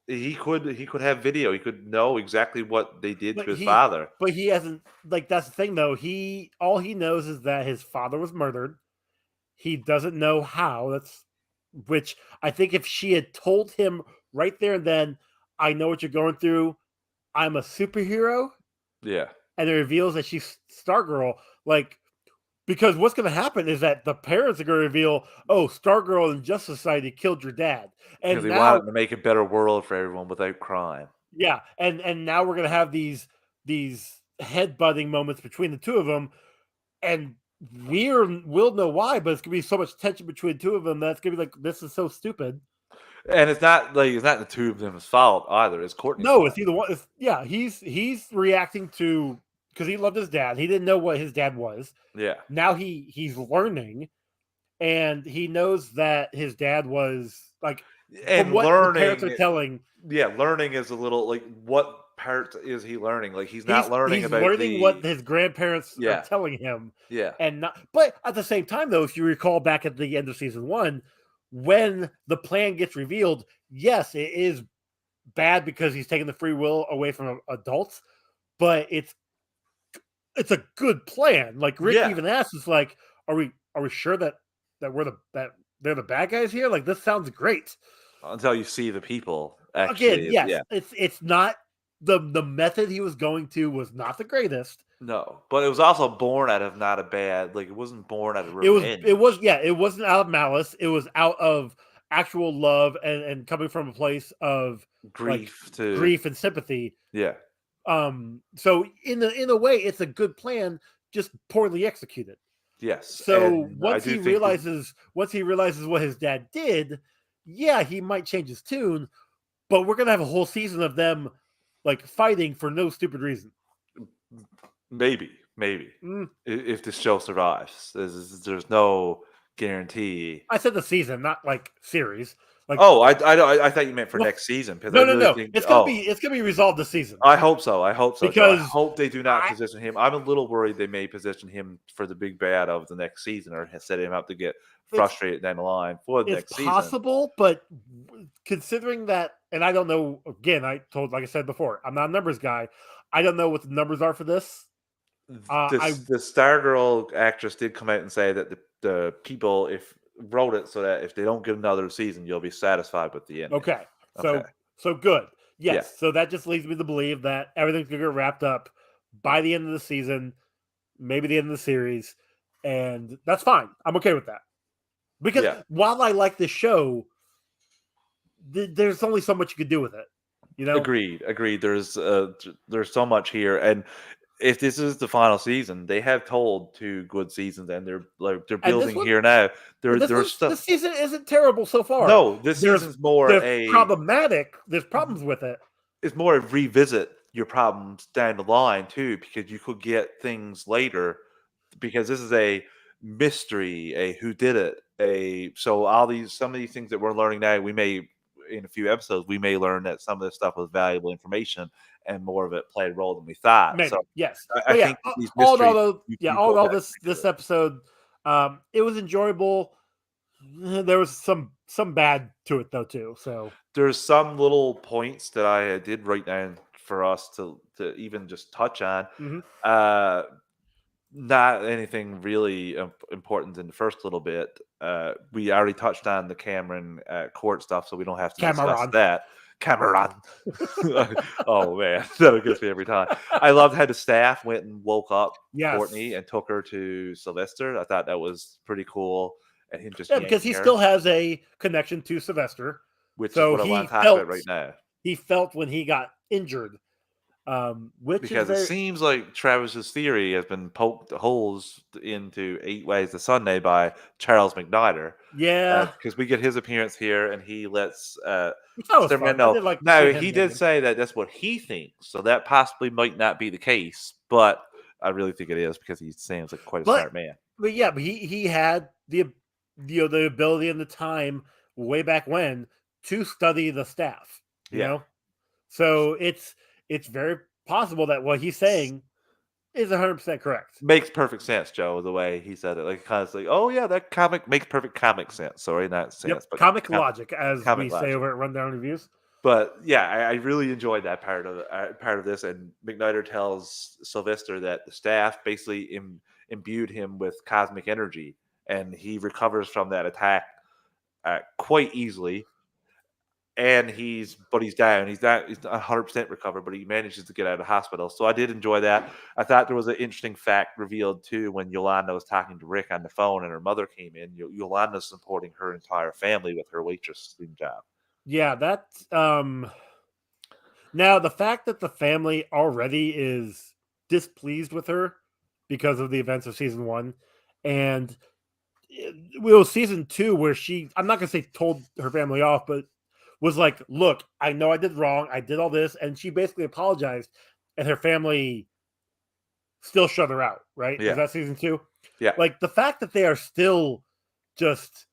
he could have video. He could know exactly what they did but to his father. he hasn't, like, that's the thing though. All he knows is that his father was murdered. He doesn't know how. That's which I think if she had told him right there and then, I know what you're going through. I'm a superhero, Yeah, and it reveals that she's Stargirl. Like, because what's going to happen is that the parents are going to reveal, oh, Stargirl and Justice Society killed your dad, because and he now, wanted to make a better world for everyone without crime. yeah, and now we're going to have these head butting moments between the two of them, and we'll know why, but it's going to be so much tension between the two of them that's going to be like, this is so stupid. And it's not the two of them's fault either. It's Courtney's No, it's fault. either one. Yeah, he's reacting to, because he loved his dad. He didn't know what his dad was. Yeah, Now he's learning, and he knows that his dad was like, from and what the parents are learning. telling, Yeah, learning is a little like what part is he learning? Like he's not learning he's about learning what the his grandparents are yeah telling him, yeah and not. But at the same time, though, if you recall back at the end of season one, when the plan gets revealed, yes, it is bad because he's taking the free will away from adults, but it's a good plan. Like Rick yeah even asks, "It's like, are we sure that that they're the bad guys here? Like, this sounds great." until you see the people Again, actually. yes, Yeah, it's not the method he was going to was not the greatest. No, but it was also born out of not a bad, like, it wasn't born out of It was revenge. yeah, it wasn't out of malice. It was out of actual love and coming from a place of like Grief to grief and sympathy. yeah. So in a way, it's a good plan, just poorly executed. Yes, So and I once do he think that realizes what his dad did, yeah, he might change his tune, but we're gonna have a whole season of them like fighting for no stupid reason. maybe, Mm, if this show survives, there's no guarantee. I said the season, not like series. Like, Oh, I thought you meant for well, next season because I no, no, really no. think It's gonna be oh, it's gonna be resolved this season I hope so, Joe. I because hope they do not I position him. I'm a little worried they may position him for the big bad of the next season or set him up to get it's frustrated down the line for the it's next season. possible, but considering that, and I don't know. Again, like I said before, I'm not a numbers guy. I don't know what the numbers are for this. I The Stargirl actress did come out and say that the people if wrote it so that if they don't get another season, you'll be satisfied with the ending. Okay. Okay. So good. Yeah. Yes. So that just leads me to believe that everything's gonna get wrapped up by the end of the season, maybe the end of the series, and that's fine. I'm okay with that. Because Yeah. while I like the show, there's only so much you could do with it. You know? Agreed. Agreed. There's so much here, and if this is the final season, they have told 2 good seasons, and they're And this building one here now. There's this stuff. season isn't terrible so far. No, this There's season's more there's a problematic, there's problems with it. it's more a revisit your problems down the line too, because you could get things later because this is a mystery, a who did it, a so all these some of these things that we're learning now, we may in a few episodes we may learn that some of this stuff was valuable information and more of it played a role than we thought. So Maybe, yes. I But yeah, think that these all in all mysteries though, yeah, you all in build all that this into it. episode, it was enjoyable. There was some bad to it though too. So There's some little points that I did write down for us to even just touch on. mhm. Uh Not anything really important in the first little bit. We already touched on the Cameron court stuff, so we don't have to discuss Cameron. that. Cameron. Oh man, that gets me every time. I loved how the staff went and woke up Courtney Yes. and took her to Sylvester. I thought that was pretty cool, and him just Yeah, because yanking he her, still has a connection to Sylvester. which is So what I want to talk about right now. he felt when he got injured, which is Because it very seems like Travis's theory has been poked holes into 8 Ways to Sunday by Charles McNider. yeah, Because we get his appearance here, and he lets which that was Superman fun. I know. did like Now seeing him he did yanking. say that that's what he thinks, so that possibly might not be the case, but I really think it is because he seems like quite a But smart man. but yeah, but he had the ability and the time way back when to study the staff. You Yeah, know, so it's very possible that what he's saying is 100% correct. makes perfect sense, Joe. The way he said it, like kind of like, oh yeah, that comic makes perfect comic sense. Sorry, not Yep, sense, but comic logic, as we comic say logic. over at Rundown Reviews. But yeah, I really enjoyed that part of this. And McNider tells Sylvester that the staff basically imbued him with cosmic energy, and he recovers from that attack quite easily. And he's down. He's not 100% recovered, but he manages to get out of the hospital. So I did enjoy that. I thought there was an interesting fact revealed too when Yolanda was talking to Rick on the phone, and her mother came in. Yolanda's supporting her entire family with her waitressing job. Yeah, that now the fact that the family already is displeased with her because of the events of season 1 and well season 2 where she I'm not going to say told her family off but was like, "Look, I know I did wrong. I did all this." And she basically apologized and her family still shut her out, right? Was Yeah, that season 2? yeah. Like the fact that they are still just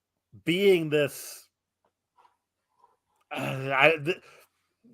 being this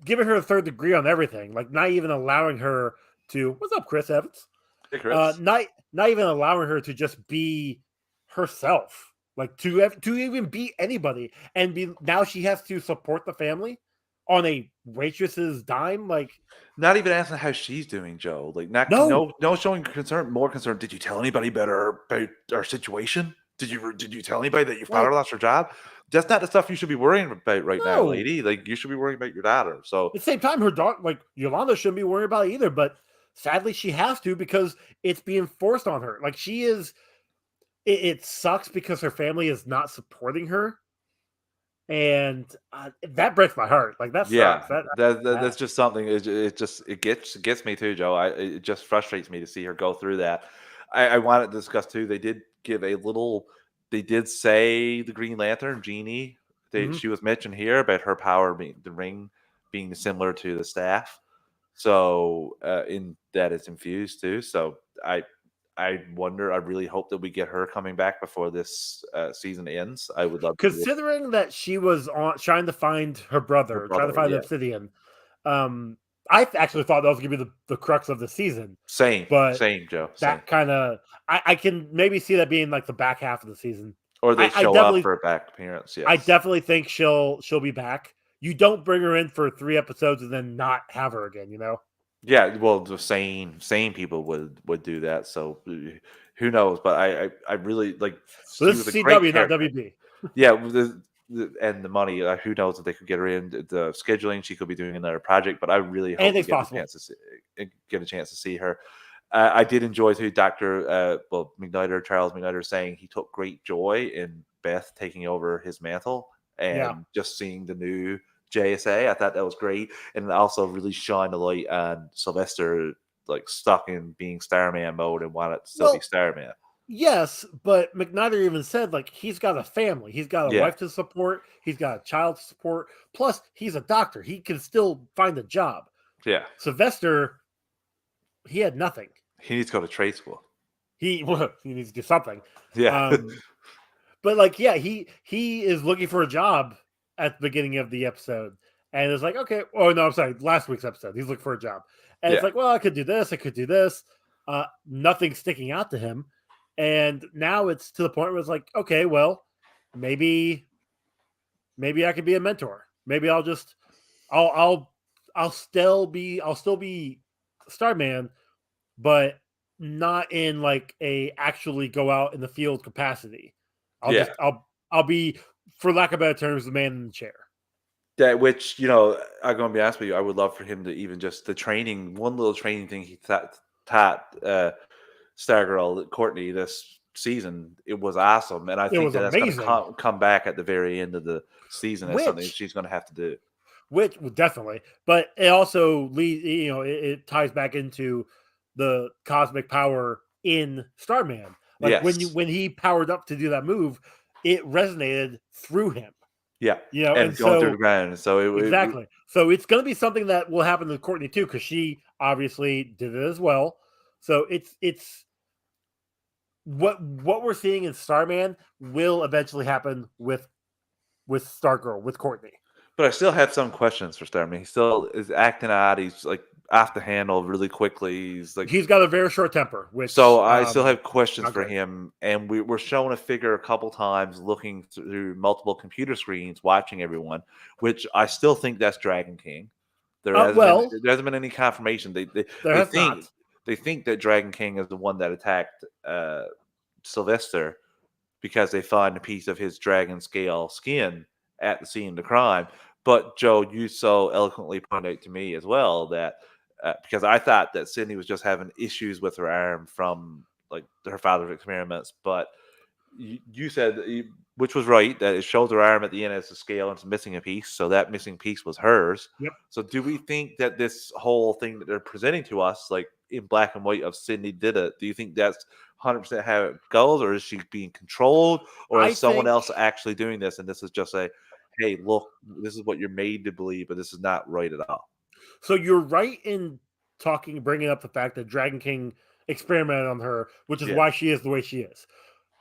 giving her a third degree on everything, like not even allowing her to what's up, Chris Evans? Hey, Chris. Not even allowing her to just be herself, like to even be anybody, and be now she has to support the family on a waitress's dime. Like Not even asking how she's doing, Joe. Like, not no, no showing concern, more concern. Did you tell anybody about our situation? Did you tell anybody that your father Like, lost your job? That's not the stuff you should be worrying about right now, no. lady. Like, you should be worrying about your daughter. So, At the same time, her daughter, like Yolanda, shouldn't be worried about it either. But sadly, she has to because it's being forced on her. Like she is. It sucks because her family is not supporting her, and that breaks my heart. Like that yeah, sucks. That bad. that's just something. It gets me too, Joe. It just frustrates me to see her go through that. I wanted to discuss too. They did give a little. They did say the Green Lantern genie. Mhm. She was mentioned here about her power being the ring being similar to the staff. So in that it's infused too. So I wonder. I really hope that we get her coming back before this season ends. I would love to see Considering that she was on trying to find her her brother, trying to brother. find the Yeah, obsidian, um, I actually thought that was gonna be the crux of the season. same, But same, Joe, same. that kind of I can maybe see that being like the back half of the season. Or they I show up definitely for a back appearance. I Yes. definitely think she'll be back. You don't bring her in for 3 episodes and then not have her again. You know. Yeah. Well, the same people would do that. So who knows? But I really like. But She this was is a great CW, not character. WB, Yeah, and the money. Who knows if they could get her in the scheduling? She could be doing another project, but I really hope we anything's get a possible. chance to get a chance to see her. I did enjoy too, Doctor McNider, Charles McNider, saying he took great joy in Beth taking over his mantle Yeah. and just seeing the new JSA. I thought that was great, and it also really shined a light on Sylvester, like stuck in being Starman mode and wanted to still be Well, Starman. yes, but McNider even said like he's got a family, he's got a Yeah, wife to support, he's got a child to support. Plus, he's a doctor; he can still find a job. yeah. Sylvester, he had nothing. He needs to go to trade school. He well, he needs to do something. Yeah. Um, but like, yeah, he is looking for a job at the beginning of the episode, and it's like, okay, oh no, I'm sorry, last week's episode, he's looking for a job, and it's Yeah. like, well, I could do this, I could do this. Nothing's sticking out to him, and now it's to the point where it's like, okay, well, maybe maybe I could be a mentor. Maybe I'll I'll I'll still be Starman, but not in like a actually go out in the field capacity. I'll Yeah. just I'll be, for lack of better terms, the man in the chair. That which, I'm gonna be honest with you, I would love for him to even just the training, one little training thing he taught Stargirl Courtney this season. It was awesome, and I It think was that that's gonna amazing. come back at the very end of the season as something Which she's gonna have to do. which well, definitely, but it also leads. It ties back into the cosmic power in Starman. Like Yes. when he powered up to do that move, it resonated through him. Yeah. And And going through the so ground. So it exactly. So it's going to be something that will happen to Courtney too, because she obviously did it as well. So it's what we're seeing in Starman will eventually happen with Stargirl with Courtney. but I still have some questions for Starman. He still is acting odd. He's like off the handle really quickly. He's like He's got a very short temper, so which I still have questions not for great. him, and we're showing a figure a couple times, looking through multiple computer screens, watching everyone, which I still think that's Dragon King. Well, There hasn't been any confirmation. there They has not. think that Dragon King is the one that attacked Sylvester because they find a piece of his dragon scale skin at the scene of the crime. But Joe, you so eloquently pointed out to me as well that because I thought that Sydney was just having issues with her arm from like her father's experiments, but you said which was right, that it shows her arm at the end as a scale and it's missing a piece, so that missing piece was hers. Yep. So do we think that this whole thing that they're presenting to us, like in black and white, of Sydney did it? Do you think that's 100% how it goes, or is she being controlled, or I is someone think else actually doing this, and this is just a, hey, look, this is what you're made to believe, but this is not right at all? so. You're right in bringing up the fact that Dragon King experimented on her, which is Yeah. why she is the way she is.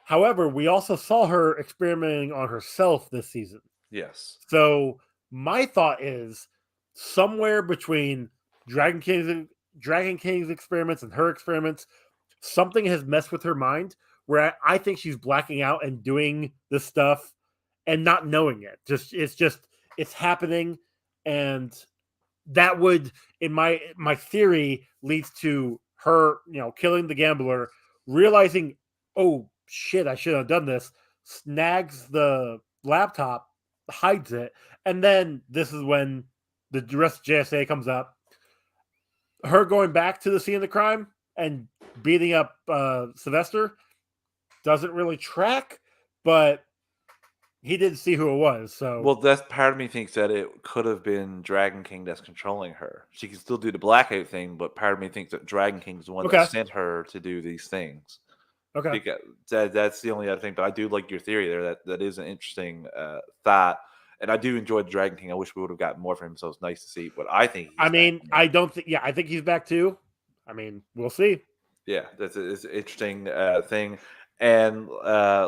However, we also saw her experimenting on herself this season. Yes. So my thought is somewhere between Dragon King's Dragon King's experiments and her experiments, something has messed with her mind where I think she's blacking out and doing this stuff and not knowing it. Just it's happening, and that would, in my theory, leads to her, killing the gambler, realizing, oh, shit, I shouldn't have done this. Snags the laptop, hides it, and then this is when the rest of JSA comes up. Her going back to the scene of the crime and beating up Sylvester doesn't really track, but he didn't see who it was. So Well, that's part of me thinks that it could have been Dragon King that's controlling her. She can still do the blackout thing, but part of me thinks that Dragon King's the one that okay, sent her to do these things. okay. Because that's the only other thing. But I do like your theory there. That is an interesting thought, and I do enjoy the Dragon King. I wish we would have gotten more from him. So it's nice to see. But I think I he's back mean, in I there. don't think. Yeah, I think he's back too. I mean, we'll see. Yeah, it's an interesting thing. And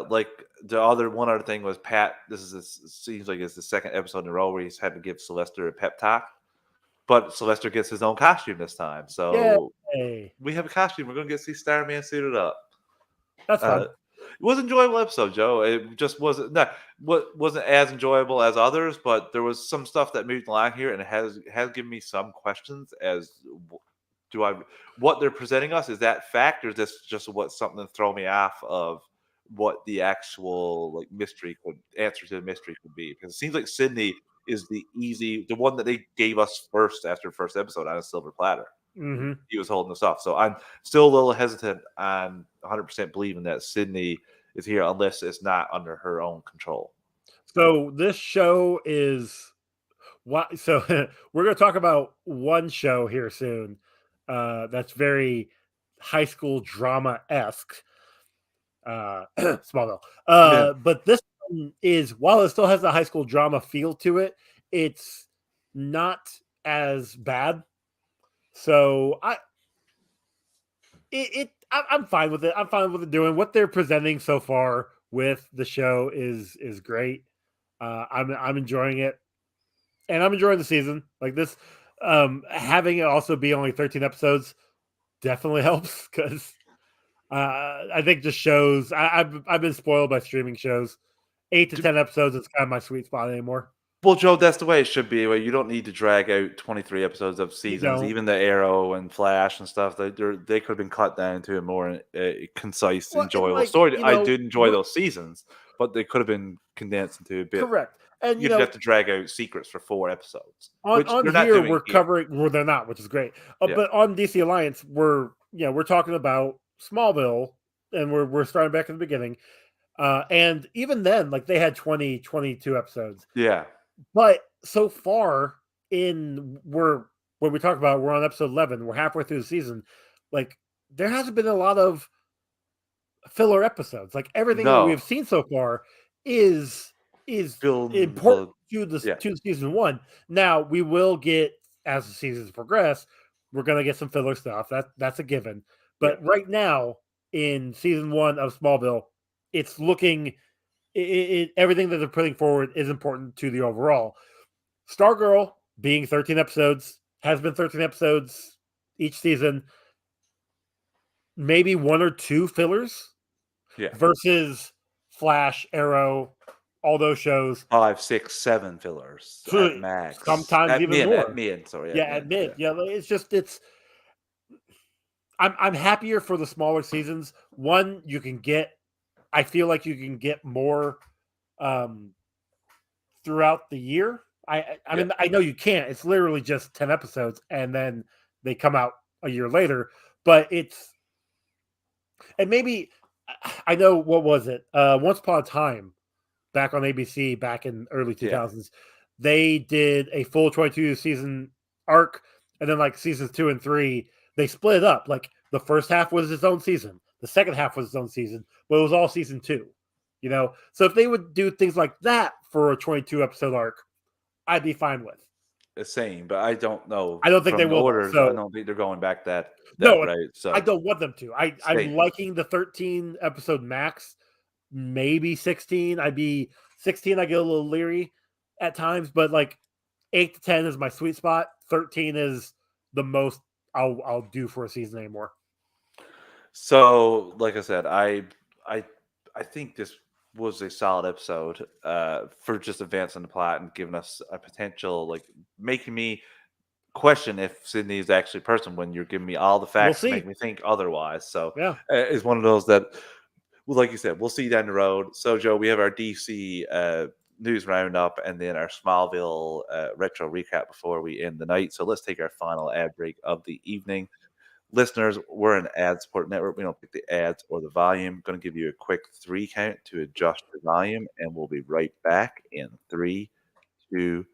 like the other one other thing was Pat. Seems like it's the second episode in a row where he's had to give Sylvester a pep talk. But Sylvester gets his own costume this time. So Yay! we have a costume. We're going to get to see Starman suited up. That's fun. It was an enjoyable episode, Joe. It just wasn't as enjoyable as others, but there was some stuff that moved along here, and it has given me some questions as do I what they're presenting us is that fact, or is this just what something to throw me off of what the actual like mystery could answer to the mystery could be? Because it seems like Sydney is the one that they gave us first after the first episode on a silver platter. Hmm. He was holding us off. So I'm still a little hesitant on 100% believing that Sydney is here unless it's not under her own control. So this show is what? So we're going to talk about one show here soon. That's very high school drama esque. Smallville. Yeah. But this one is, while it still has a high school drama feel to it, it's not as bad. So I'm fine with it. I'm fine with it doing what they're presenting so far with the show is great. I'm enjoying it, and I'm enjoying the season. Like this, having it also be only 13 episodes definitely helps because I think just shows. I've been spoiled by streaming shows. 8 to 10 episodes is kind of my sweet spot anymore. Well, Joe, that's the way it should be. Where you don't need to drag out 23 episodes of You seasons. don't. Even the Arrow and Flash and stuff, they could have been cut down to a more concise, Well, and enjoyable like story. I did enjoy those seasons, but they could have been condensed into a bit. correct. And You didn't have to drag out secrets for 4 episodes, which on they're not here doing we're here. covering. Well, they're not, which is great. Yeah, But on DC Alliance, we're talking about Smallville, and we're starting back at the beginning. And even then, like they had 22 episodes. yeah, But so far in when we talk about we're on episode 11, we're halfway through the season. Like there hasn't been a lot of filler episodes. Like everything that we no, have seen so far is film important the to yeah, the season one. Now we will get as the seasons progress, we're gonna get some filler stuff. That's a given. yeah. But right now in season one of Smallville, it's looking everything that they're putting forward is important to the overall. Stargirl being 13 episodes has been 13 episodes each season, maybe one or two fillers Yeah, versus Flash, Arrow, all those shows. 5, 6, 7 fillers at max. Sometimes even At more. mid, sorry, Yeah, at at mid. mid. Yeah, Yeah, it's. I'm happier for the smaller seasons. One, you can get. I feel like you can get more um, throughout the year. I yeah, mean, I know you can't. It's literally just 10 episodes, and then they come out a year later. But it's and maybe I know what was it? Once Upon a Time, back on ABC, back in early yeah, 2000s, they did a full 22 season arc, and then like seasons 2 and 3, they split it up. Like the first half was its own season, the second half was its own season, but it was all season two. So if they would do things like that for a 22 episode arc, I'd be fine with. the same. But I don't know I don't think they from the will though. orders. I So don't think they're going back that no, right. I So don't want them to. I'm same. liking the 13 episode max, maybe 16. I'd be 16. I get a little leery at times, but like 8 to 10 is my sweet spot. 13 is the most I'll do for a season anymore. So, like I said, I I think this was a solid episode for just advancing the plot and giving us a potential, like making me question if Sydney is actually a person when you're giving me all the We'll facts to see. make me think otherwise. So, Yeah. it's one of those that well, like you said, we'll see you down the road. So, Joe, we have our DC news roundup and then our Smallville retro recap before we end the night. So let's take our final ad break of the evening. Listeners, we're an ad support network. We don't pick the ads or the volume. I'm going to give you a quick 3 count to adjust your volume, and we'll be right back in 3, 2,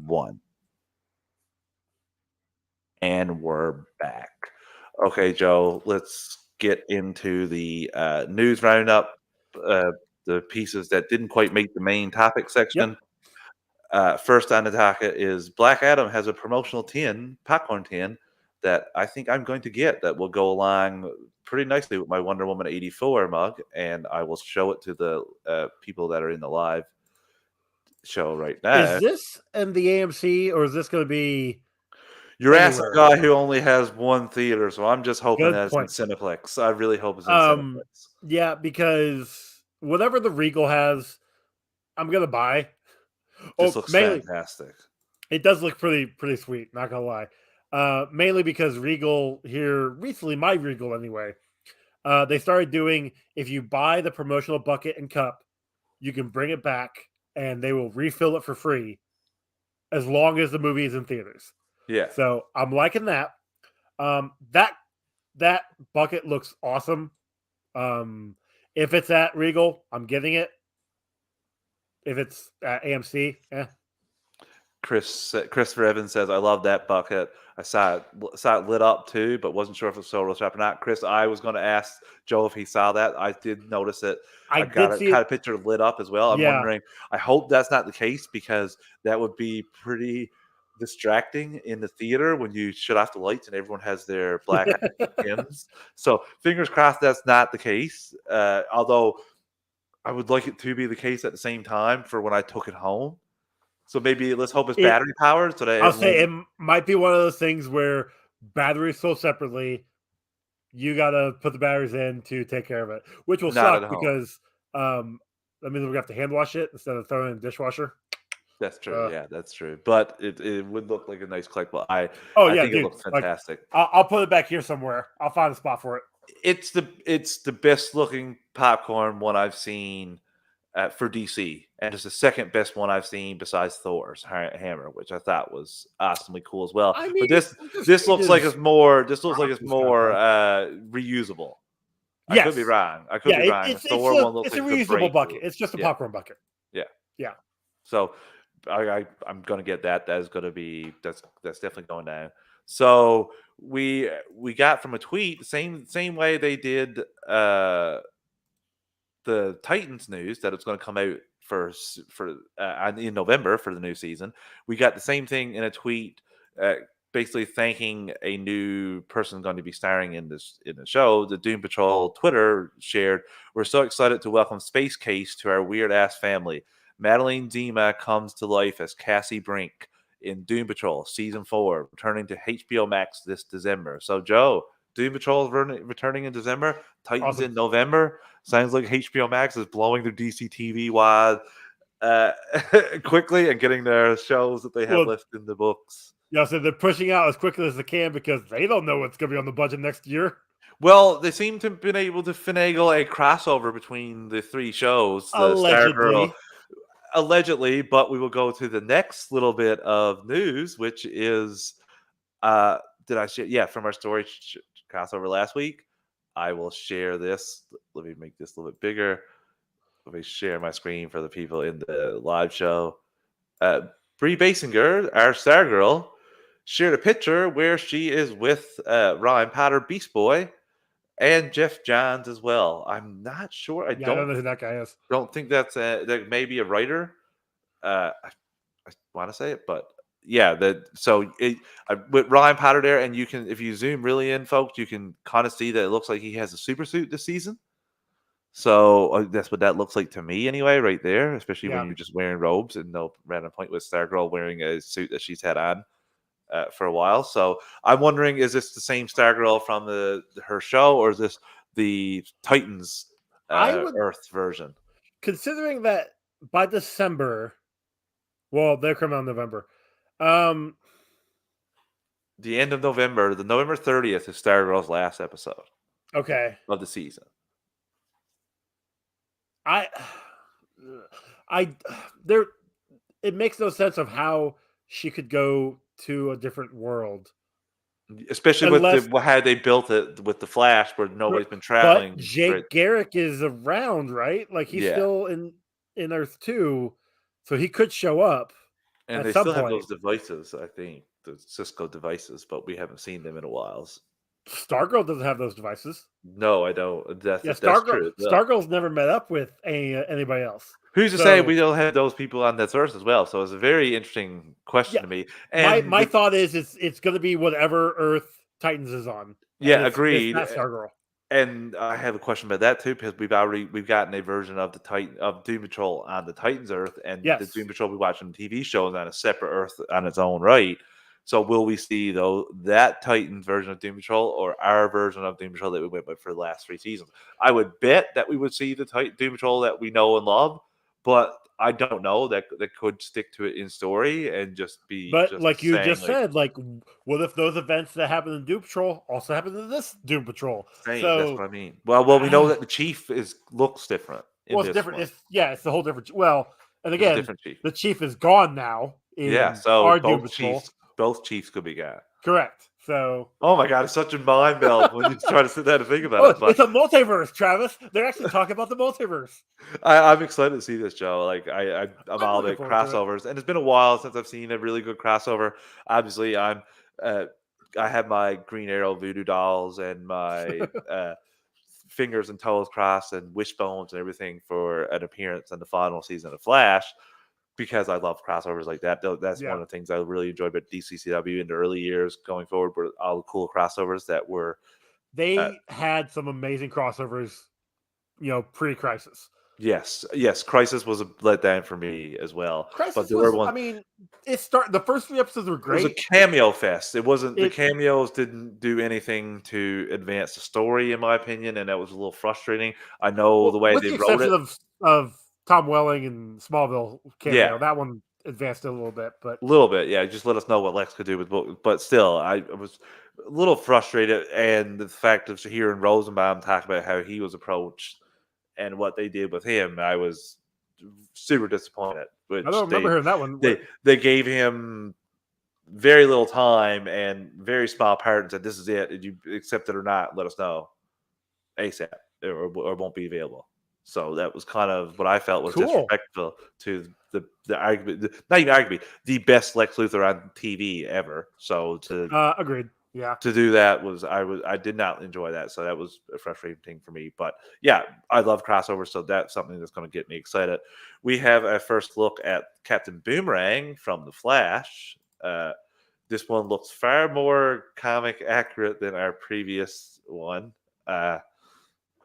1. And we're back. Okay, Joe, let's get into the news roundup. The pieces that didn't quite make the main topic Yep. section. First on the docket is Black Adam has a promotional tin, popcorn tin, that I think I'm going to get that will go along pretty nicely with my Wonder Woman 84 mug, and I will show it to the people that are in the live show right now. Is this in the AMC or is this going to be You're asking a anywhere? guy who only has one theater, so I'm just hoping Good that it's in point. Cineplex. I really hope it's in Cineplex. Yeah, because whatever the Regal has, I'm gonna buy. This Oh, looks mainly fantastic. it does look pretty sweet. Not gonna lie. Mainly because Regal here recently, my Regal anyway. They started doing if you buy the promotional bucket and cup, you can bring it back and they will refill it for free as long as the movie is in theaters. Yeah. So I'm liking that. That bucket looks awesome. If it's at Regal, I'm getting it. If it's at AMC, Christopher Evans says, "I love that bucket. I saw it lit up too, but wasn't sure if it was solo shop or not." Chris, I was going to ask Joe if he saw that. I did notice it. I I got did a see it. kind of picture lit up as well. I'm Yeah, wondering. I hope that's not the case because that would be pretty distracting in the theater when you shut off the lights and everyone has their black pins. So fingers crossed that's not the case. Although I would like it to be the case at the same time for when I took it home. So maybe let's hope it's it. battery powered so that I'll say everyone it might be one of those things where batteries sold separately. You got to put the batteries in to take care of it, which will not at suck home. because that means we have to hand wash it instead of throwing it in the dishwasher. That's true. Uh, Yeah, that's true. But it would look like a nice collectible. oh I yeah, think it dude. looks Like fantastic. I'll put it back here somewhere. I'll find a spot for it. It's the best looking popcorn one I've seen for DC, and it's the second best one I've seen besides Thor's hammer, which I thought was awesomely cool as well. I mean, But this this looks like changes it's more properties kind of thing. reusable. I could be Yes, wrong. I could yeah. be wrong. The Thor one looks It's a like it's a reusable bucket. breakthrough. It's just a Yeah, popcorn bucket. yeah. Yeah. So I'm gonna get that. That is gonna be that's definitely going down. So we got from a tweet the same way they did the Titans news that it's going to come out in November for the new season. We got the same thing in a tweet, basically thanking a new person going to be starring in the show. The Doom Patrol Twitter shared, "We're so excited to welcome Space Case to our weird ass family. Madeline Zima comes to life as Cassie Brink in Doom Patrol season 4, returning to HBO Max this December." So Joe, Doom Patrol is returning in December. Titans Awesome. in November. Sounds like HBO Max is blowing their DC TV wad uh, quickly and getting their shows that they have Well, left in the books. yeah, so they're pushing out as quickly as they can because they don't know what's going to be on the budget next year. Well, they seem to have been able to finagle a crossover between the 3 shows, the Stargirl, Allegedly. allegedly, but we will go to the next little bit of news, which is, did I share? Yeah, from our story crossover last week. I will share this. Let me make this a little bit bigger. Let me share my screen for the people in the live show. Brie Basinger, our Stargirl, shared a picture where she is with Ryan Potter, Beast Boy, and Jeff Johns as well. I'm not sure. I Yeah, I don't know who that guy is. don't think that may be a writer. I want to say it, but yeah, with Ryan Potter there, and you can, if you zoom really in, folks, you can kind of see that it looks like he has a super suit this season. So that's what that looks like to me, anyway, right there. Especially when Yeah. you're just wearing robes and no random point with Stargirl wearing a suit that she's had on for a while. So I'm wondering, is this the same Stargirl from her show, or is this the Titans I would, Earth version? considering that by December, well, they're coming out in November. Um, The end of November, the November 30th is Stargirl's last episode okay. of the season. I, I, there. It makes no sense of how she could go to a different world Especially with unless. the how they built it with the Flash, where nobody's been But traveling for it. Jake Garrick is around, right? Like he's Yeah, still in Earth 2, so he could show up and at they some still have point. those devices, I think, the Cisco devices, but we haven't seen them in a while. Stargirl doesn't have those devices. No, I don't. Yeah, That's true as well. Stargirl's never met up with anybody else. Who's to say So we don't have those people on that source as well? So it's a very interesting question yeah, to me. And my thought is it's going to be whatever Earth Titans is on, and yeah, it's agreed. not Stargirl. And I have a question about that too, because we've gotten a version of the Titan of Doom Patrol on the Titans Earth, and the Yes, Doom Patrol we watch on the TV show is on a separate Earth on its own right. So will we see though that Titans version of Doom Patrol or our version of Doom Patrol that we went with for the last 3 seasons? I would bet that we would see the Doom Patrol that we know and love, but I don't know that could stick to it in story and just be but just like you saying just like said, like what if those events that happen in Doom Patrol also happen in this Doom Patrol? saying that's So what I mean. Well, we know that the chief is looks different in well, it's this different. one. It's the whole different. Well, and It's a again, different chief. the chief is gone now Yeah, in so our Doom Patrol. both chiefs could be got. Correct. So, Oh my god, it's such a mind meld when you try to sit down and think about oh, it. But it's a multiverse, Travis. They're actually talking about the multiverse. I'm excited to see this, Joe. Like I'm I'm all looking about forward to it. crossovers, and it's been a while since I've seen a really good crossover. Obviously, uh, I have my Green Arrow voodoo dolls and my fingers and toes crossed and wishbones and everything for an appearance in the final season of Flash. Because I love crossovers like that. That's one Yeah, of the things I really enjoyed about DCCW in the early years going forward were all the cool crossovers that were uh, they had some amazing crossovers. Pre-crisis. yes, Crisis was a letdown for me as well. But Crisis there were was. one I mean, the first 3 episodes were it was a great. cameo fest. It wasn't the It cameos didn't do anything to advance the story, in my opinion, and that was a little frustrating. I know the well, way with they the wrote exception it. of Tom Welling and Smallville Yeah, cameo, that one advanced it a little bit, but a little bit, yeah. Just let us know what Lex could do with, but still, I was a little frustrated, and the fact of hearing Rosenbaum talk about how he was approached and what they did with him, I was super disappointed. I Which don't remember hearing that one. they gave him very little time and very small part and said, "This is it. Did you accept it or not? Let us know ASAP, or won't be available." So that was kind of what I felt was Cool. disrespectful to the argument, not even argument, the best Lex Luthor on TV ever. So Agreed. Yeah. to do that I did not enjoy that. So that was a frustrating thing for me. But yeah, I love crossovers, so that's something that's going to get me excited. We have a first look at Captain Boomerang from the Flash. This one looks far more comic accurate than our previous one.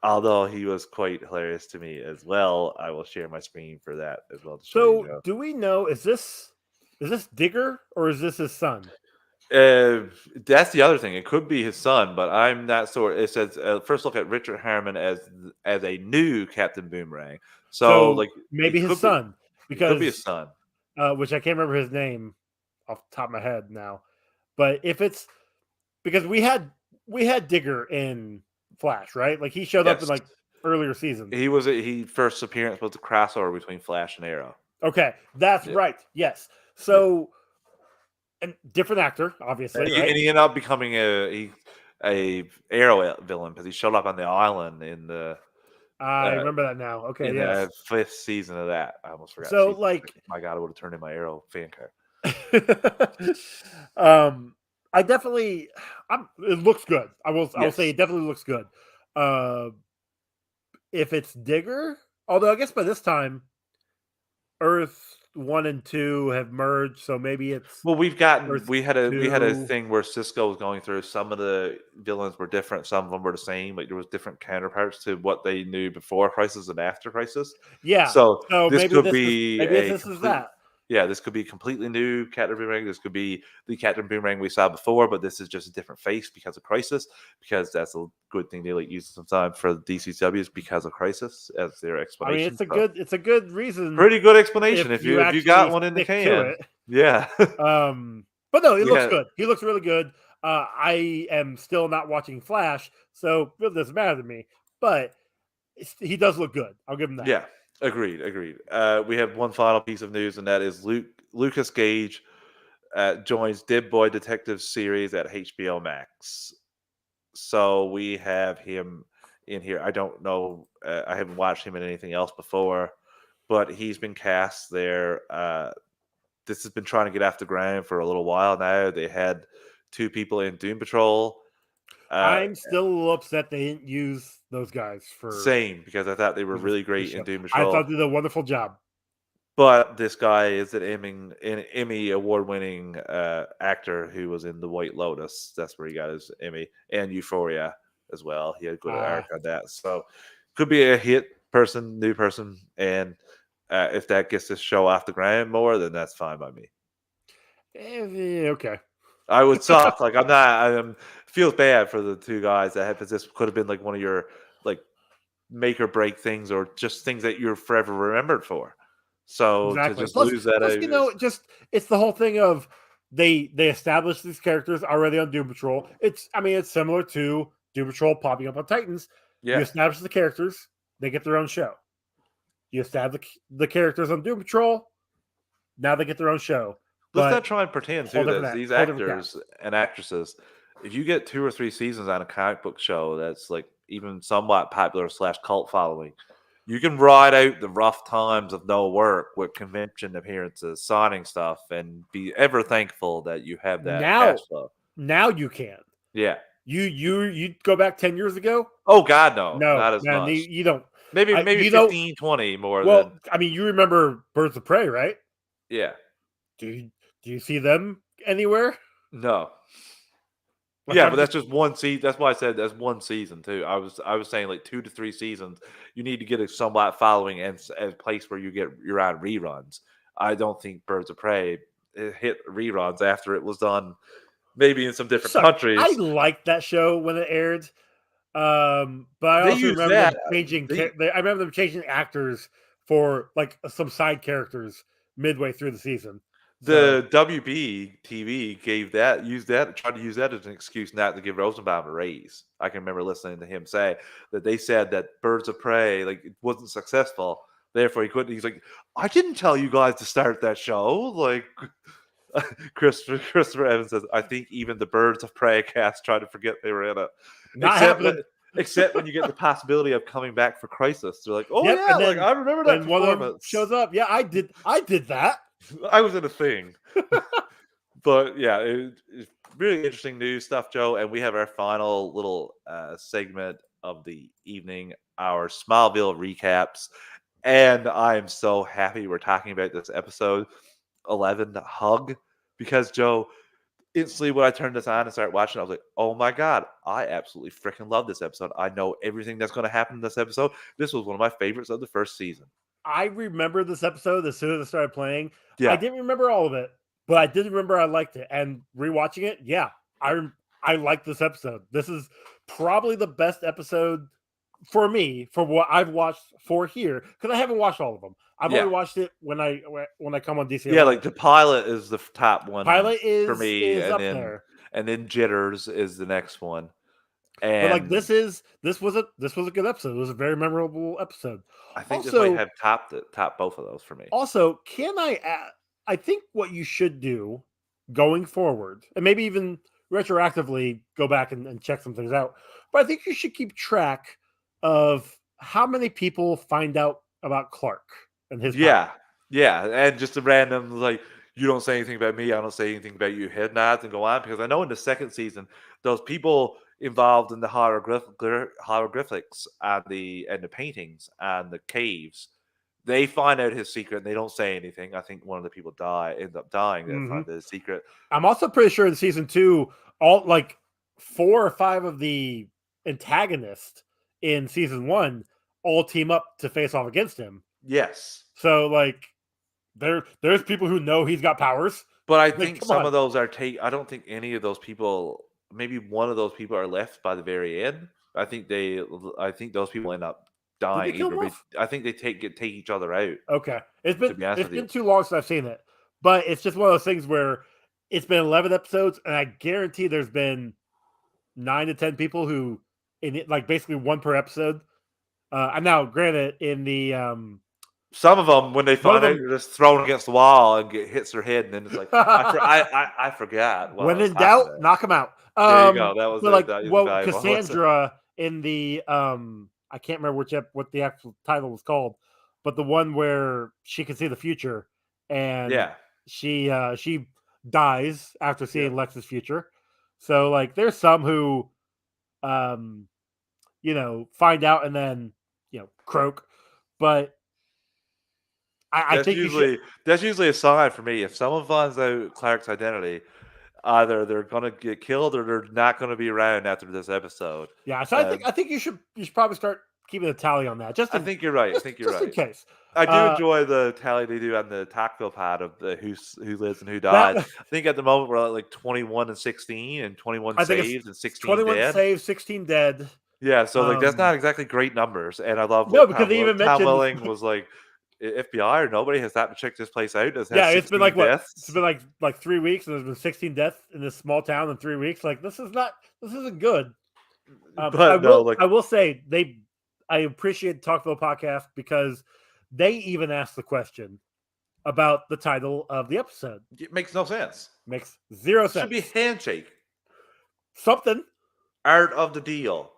Although he was quite hilarious to me as well. I will share my screen for that as well to show you. So, do we know is this Digger or is this his son? That's the other thing. It could be his son, but I'm not sure. It says first look at Richard Harriman as a new Captain Boomerang. So So like maybe his son, it could be because his son. which I can't remember his name off the top of my head now. But if it's because we had Digger in Flash, right? Like he showed up in Yes, like earlier seasons. he first appearance was the crossover between Flash and Arrow. Okay, that's Yeah, right. Yes. yeah. So, and different actor, obviously, And right? he ended up becoming a Arrow villain because he showed up on the island I uh, remember that now. Okay, in yes. the fifth season of that. I almost forgot So season. like My God, I would have turned in my Arrow fan card. um I definitely it looks good. I will say Yes. it definitely looks good. Uh if it's Digger, although I guess by this time Earth 1 and 2 have merged, so maybe it's Well, Earth we had a 2. thing where Cisco was going through. Some of the villains were different. Some of them were the same. Like there was different counterparts to what they knew before Crisis and after Crisis. Yeah. So So this maybe could this is be maybe a this is complete. that. Yeah, this could be completely new Captain Boomerang. This could be the Captain Boomerang we saw before, but this is just a different face because of Crisis. Because that's a good thing they like use sometimes for the DCWs because of Crisis as their I mean, explanation. So it's a good reason pretty good explanation if you if you got actually one in the stick to can. it. Yeah, But no, it looks yeah. good. He looks really good. I am still not watching Flash, so it really doesn't matter to me. But he does look good. I'll give him that. Yeah, agreed, agreed. We have one final piece of news, and that is Lucas Gage joins Dead Boy Detective series at HBO Max. So we have him in here. I don't know. I haven't watched him in anything else before, but he's been cast there. This has been trying to get off the ground for a little while now. They had two people in Doom Patrol. I'm still a little upset they didn't use those guys for Same, because I thought they were really the great in show. Doom I Patrol. thought they did a wonderful job. But this guy is an Emmy award-winning actor who was in The White Lotus. That's where he got his Emmy, and Euphoria as well. He had good arc on that. So could be a hit person, new person, and if that gets this show off the ground more, then that's fine by me. Okay. I would suck. Like I'm not. Feels bad for the two guys that have. This could have been like one of your like make or break things, or just things that you're forever remembered for. So to Exactly. just lose that Plus, out is just it's the whole thing of they established these characters already on Doom Patrol. It's similar to Doom Patrol popping up on Titans. You yeah. establish the characters, they get their own show. You establish the characters on Doom Patrol, now they get their own show. Let's not But try and pretend whole too that different these whole different cast. actors and actresses, if you get 2 or 3 seasons on a comic book show that's like even somewhat popular / cult following, you can ride out the rough times of no work with convention appearances, signing stuff, and be ever thankful that you have that cash flow. Now you can. Yeah. You go back 10 years ago? Oh God, no, No, not as man, much. you don't. Maybe You know, 15, 20 more well, than you remember Birds of Prey, right? yeah. Do you see them anywhere? No. Like, Yeah, I'm but just that's just one season. That's why I said that's one season too. I was saying like 2 to 3 seasons. You need to get a somewhat following and a place where you're on reruns. I don't think Birds of Prey hit reruns after it was done. Maybe in some different so I countries. liked that show when it aired. But I They also use remember that. them changing. They I remember them changing actors for like some side characters midway through the season. So The WB TV tried to use that as an excuse not to give Rosenbaum a raise. I can remember listening to him say that they said that Birds of Prey like it wasn't successful, therefore he couldn't. He's like, I didn't tell you guys to start that show. Like Christopher Evans says, I think even the Birds of Prey cast tried to forget they were in it, not except when happening. except when you get the possibility of coming back for Crisis. They're like, oh Yep, yeah, and like then I remember that when one of them performance. shows up, yeah, I did that. I was in a thing. But yeah, it's really interesting news stuff, Joe. And we have our final little segment of the evening, our Smallville recaps. And I am so happy we're talking about this episode 11 Hug because, Joe, instantly when I turned this on and started watching, I was like, oh my God, I absolutely freaking love this episode. I know everything that's going to happen in this episode. This was one of my favorites of the first season. I remember this episode as soon as it started playing. I Yeah. didn't remember all of it, but I did remember I liked it. And rewatching it, yeah, I like this episode. This is probably the best episode for me for what I've watched for here because I haven't watched all of them. I've Yeah. only watched it when I come on DC. Yeah, like the pilot is the top one Pilot for me, is up there, and then Jitters is the next one. but like And this was a good episode. It was a very memorable episode. I think this might Also, have topped both of those for me. Can I add? I think what you should do going forward, and maybe even retroactively go back and check some things out, but I think you should keep track of how many people find out about Clark and his power. Yeah, yeah, and just a random like you don't say anything about me, I don't say anything about you, head nods and go on because I know in the second season those people involved in the hieroglyphics and the paintings and the caves, they find out his secret and they don't say anything. I think one of the people end up dying. They find out his secret. I'm also pretty sure in season 2, all like 4 or 5 of the antagonists in season 1 all team up to face off against him. Yes. So like there's people who know he's got powers. But I Like, think come some on. of those are I don't think any of those people, maybe one of those people are left by the very end. I think those people end up Did dying they kill either. him off? I think they take each other out. Okay. To be honest It's with you. been too long since I've seen it. But it's just one of those things where it's been 11 episodes and I guarantee there's been 9 to 10 people who in it, like basically one per episode And now, granted, in the Some of them, when they one of find out them, you're just thrown against the wall and hits their head, and then it's like I forgot what I when was in talking doubt, about. knock them out. There you go. That was But it. like, That is well, valuable. Cassandra in the I can't remember what the actual title was called, but the one where she can see the future, and Yeah. she dies after Yeah. seeing Lex's future. So like, there's some who um find out and then croak, but I think you should. That's usually a sign for me. If someone finds out Clark's identity, either they're gonna get killed or they're not gonna be around after this episode. Yeah, so Uh, I think you should probably start keeping a tally on that, I think you're right. I think you're just in right. case. I do Uh, enjoy the tally they do on the Tactville pad of the who lives and who that died. I think at the moment we're at like 21 and 16, and 21 I think it's saves and 16 21 dead. saves, 16 dead. Yeah, so like that's Um, not exactly great numbers. And I love no, what because they even Tom mentioned Welling was like. FBI or nobody has that checked this place out. It has yeah, it's been like 16 what? It's deaths. been like 3 weeks, and there's been 16 deaths in this small town in 3 weeks. Like, this isn't good. But no, like I will say I appreciate the Talkville podcast because they even asked the question about the title of the episode. it makes no sense. Makes zero It should be sense. handshake. Something. Art of the deal.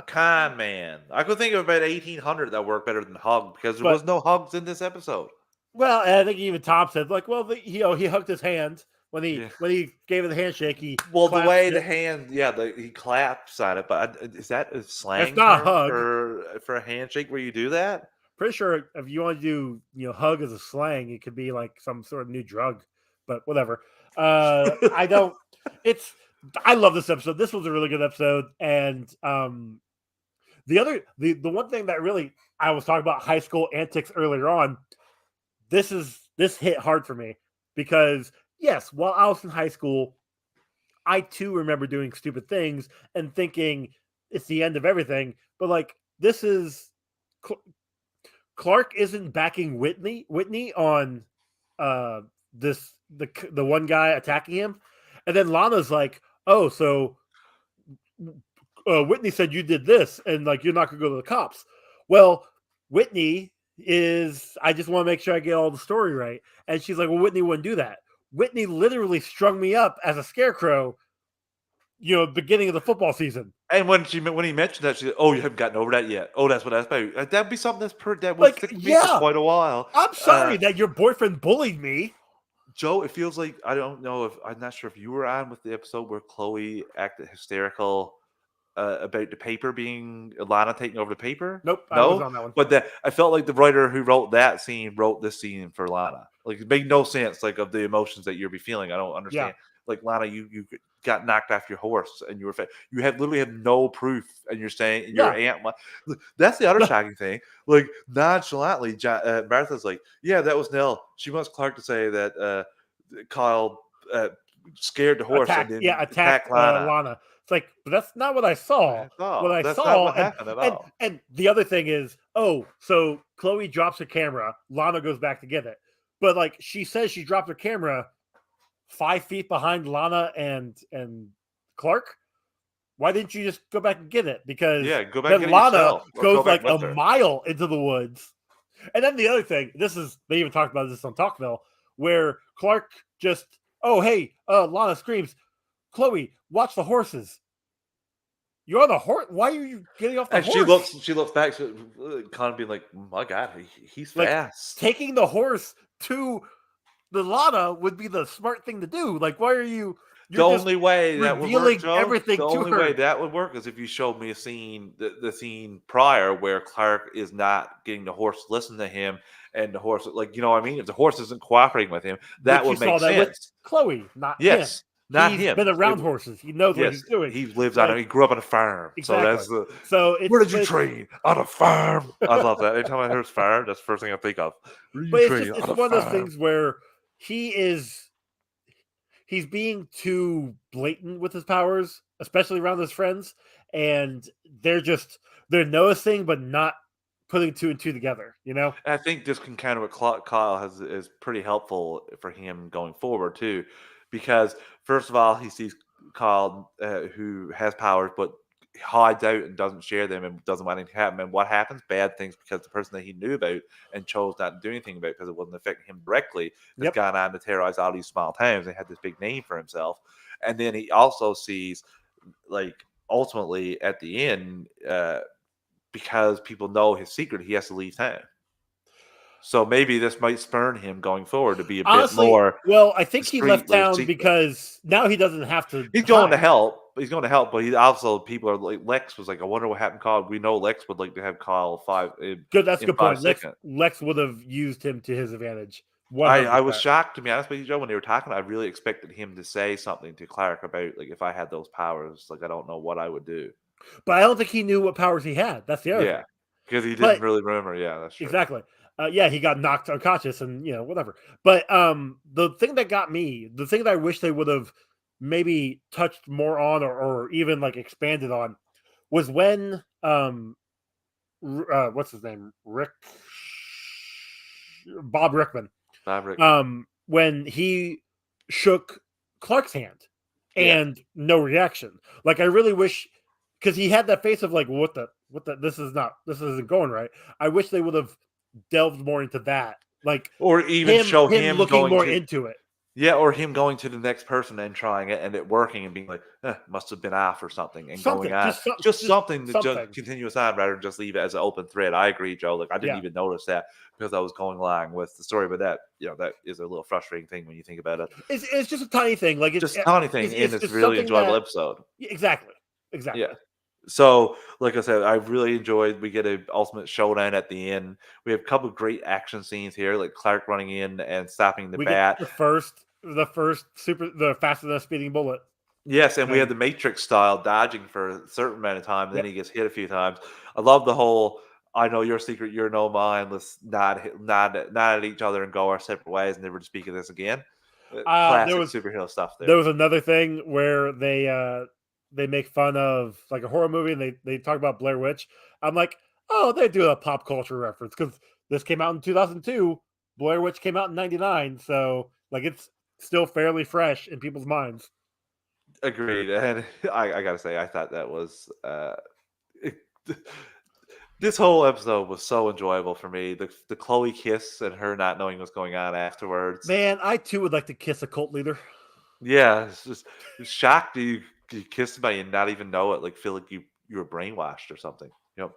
Con man. I could think of about 1800 that worked better than hug because there was But no hugs in this episode. well, and I think even Tom said like, well, he hugged his hand when Yeah. he gave it the handshake. He Well, the way it. the hand, yeah, he claps on it. But is that a It's slang not a term hug. for a handshake where you do that? Pretty sure if you want to do hug as a slang, it could be like some sort of new drug, but whatever. I don't. It's I love this episode. This was a really good episode, and the one thing that really I was talking about high school antics earlier on. This hit hard for me because yes, while I was in high school, I too remember doing stupid things and thinking it's the end of everything. But like this is Clark isn't backing Whitney on the one guy attacking him, and then Lana's like, oh, so Whitney said you did this, and like you're not gonna go to the cops. Well, Whitney is. I just want to make sure I get all the story right, and she's like, well, Whitney wouldn't do that. Whitney literally strung me up as a scarecrow. Beginning of the football season. And when he mentioned that, she said, "Oh, you haven't gotten over that yet. Oh, that's what that's about." That'd be something that would Like, stick with me for yeah, quite a while. I'm sorry that your boyfriend bullied me. Joe, it feels like I don't know if I'm not sure if you were on with the episode where Chloe acted hysterical about the paper being Lana taking over the paper. Nope, I was No, on that one. but I felt like the writer who wrote that scene wrote this scene for Lana. Like it made no sense, like of the emotions that you're be feeling. I don't Yeah. understand. Like Lana, you got knocked off your horse and you literally have no proof, and you're saying your aunt. That's the other shocking thing. Like nonchalantly, Martha's like, "Yeah, that was Nell. She wants Clark to say that Kyle scared the horse and then attacked Lana." Lana. It's like, but that's not what I saw. What I That's not saw, what happened at all. and the other thing is, oh, so Chloe drops her camera, Lana goes back to get it, but like she says, she dropped her camera 5 feet behind Lana and Clark. Why didn't you just go back and get it? Because go back and get it Lana yourself, goes like a mile into the woods. And then the other thing, they even talked about this on Talkville, where Clark just, oh hey, Lana screams, Chloe, watch the horses. You're on the horse. Why are you getting off the horse? She looks back, kind of being like, "My God, he's like, fast." Taking the horse to the Lana would be the smart thing to do. Like, why are you? The only way that would work, Joe, everything the only way that would work is if you showed me a scene, the scene prior where Clark is not getting the horse to listen to him, and the horse, like, you know what I mean? If the horse isn't cooperating with him, that would make sense. With Chloe, not him. Not he's him. Been around horses. He knows what he's doing. He lives on it. He grew up on a farm. Exactly. Where did you train? On a farm. I love that. Anytime I hear farm, that's the first thing I think of. But it's one of those things where he's being too blatant with his powers, especially around his friends, and they're noticing but not putting two and two together, And I think this can kind of what Kyle is pretty helpful for him going forward too, because first of all, he sees Kyle who has powers but hides out and doesn't share them and doesn't want anything to happen. And what happens? Bad things, because the person that he knew about and chose not to do anything about because it wasn't affecting him directly has Yep. gone on to terrorize all these small towns and had this big name for himself. And then he also sees, like, ultimately at the end, because people know his secret, he has to leave town. So maybe this might spurn him going forward to be a bit Honestly, more well, I think he left discreet with his town secret. because now he doesn't have to He's going to hide. help. He's going to help, but he also, people are like, Lex was like, I wonder what happened to Kyle. We know Lex would like to have Kyle Good, that's a in good five point. seconds. Lex would have used him to his advantage. I was 100%. shocked, to be honest with you, Joe, when they were talking. I really expected him to say something to Clark about, like, if I had those powers, like, I don't know what I would do. But I don't think he knew what powers he had. That's the other Yeah, thing. because he didn't But really remember. Yeah, that's true. exactly. Yeah, he got knocked unconscious and whatever. But the thing that got me, the thing that I wish they would have maybe touched more on or even like expanded on was when what's his name? Bob Rickman. Maverick. When he shook Clark's hand Yeah. and no reaction. Like I really wish, because he had that face of like, what the this isn't going right. I wish they would have delved more into that. Like Or even him show him him looking going more to, into it. yeah, or him going to the next person and trying it and it working and being like, must have been off or something, and going Something. on. Just Just something to just something. continue us on rather than just leave it as an open thread. I agree, Joe. Like, I didn't Yeah. even notice that because I was going along with the story, but that, that is a little frustrating thing when you think about it. It's just a tiny thing. Like Just a tiny thing in it's this just really something enjoyable that episode. exactly. Exactly. Yeah. So, like I said, I really enjoyed. We get a ultimate showdown at the end. We have a couple of great action scenes here, like Clark running in and stopping the We get bat. the faster than a speeding bullet. Yes, and we had And the Matrix style dodging for a certain amount of time, and then yep. he gets hit a few times. I love the whole "I know your secret, you know mine. Let's nod at each other and go our separate ways, and never to speak of this again." There Classic was superhero stuff there there. was another thing where they make fun of like a horror movie and they talk about Blair Witch. I'm like, oh, they do a pop culture reference because this came out in 2002. Blair Witch came out in '99, so like it's still fairly fresh in people's minds. Agreed, and I gotta say, I thought that was it- this whole episode was so enjoyable for me. The Chloe kiss and her not knowing what's going on afterwards. Man, I too would like to kiss a cult leader. Yeah, it's just shocked you kiss somebody and not even know it, like feel like you were brainwashed or something. Yep.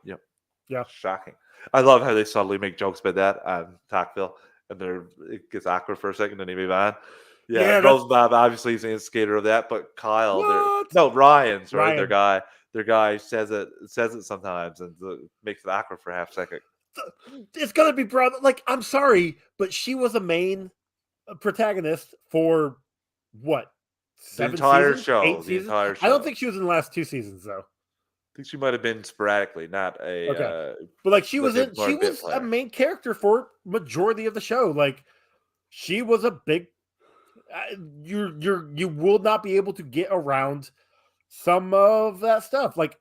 Yeah, Shocking. I love how they subtly make jokes about that on Tocqueville, and it gets awkward for a second, and they move on. Yeah, yeah, that's Rosenbaum obviously is the instigator of that, but Kyle, what Ryan, sorry, Ryan. their guy says it sometimes, and makes it awkward for a half second. It's gonna be broad. Like, I'm sorry, but she was a main protagonist for what, The 7 entire seasons, show, 8 seasons? I don't think she was in the last 2 seasons though. I think she might have been sporadically, not Okay. But like like a more she bit was a player. main character for majority of the show. Like she was a big you will not be able to get around some of that stuff. Like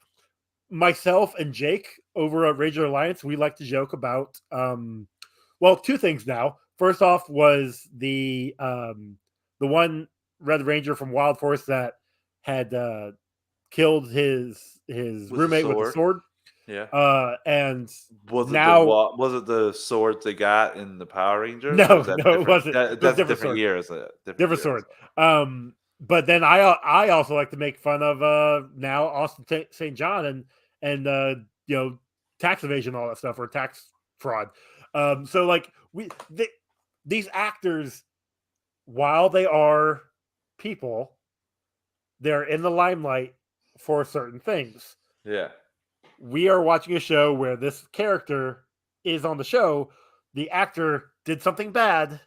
myself and Jake over at Ranger Alliance, we like to joke about well, two things now. First off was the one Red Ranger from Wild Force that had killed his With the roommate with a sword, sword. yeah. And Was it now was it the swords they got in the Power Rangers, or is no, that no, it different? wasn't. It was a That's a different different sword. year, isn't it? Different Year. sword. But then I also like to make fun of now Austin St. John and tax evasion, all that stuff, or tax fraud. So like these actors, while they are people, they're in the limelight for certain things. Yeah. We are watching a show where this character is on the show. The actor did something bad.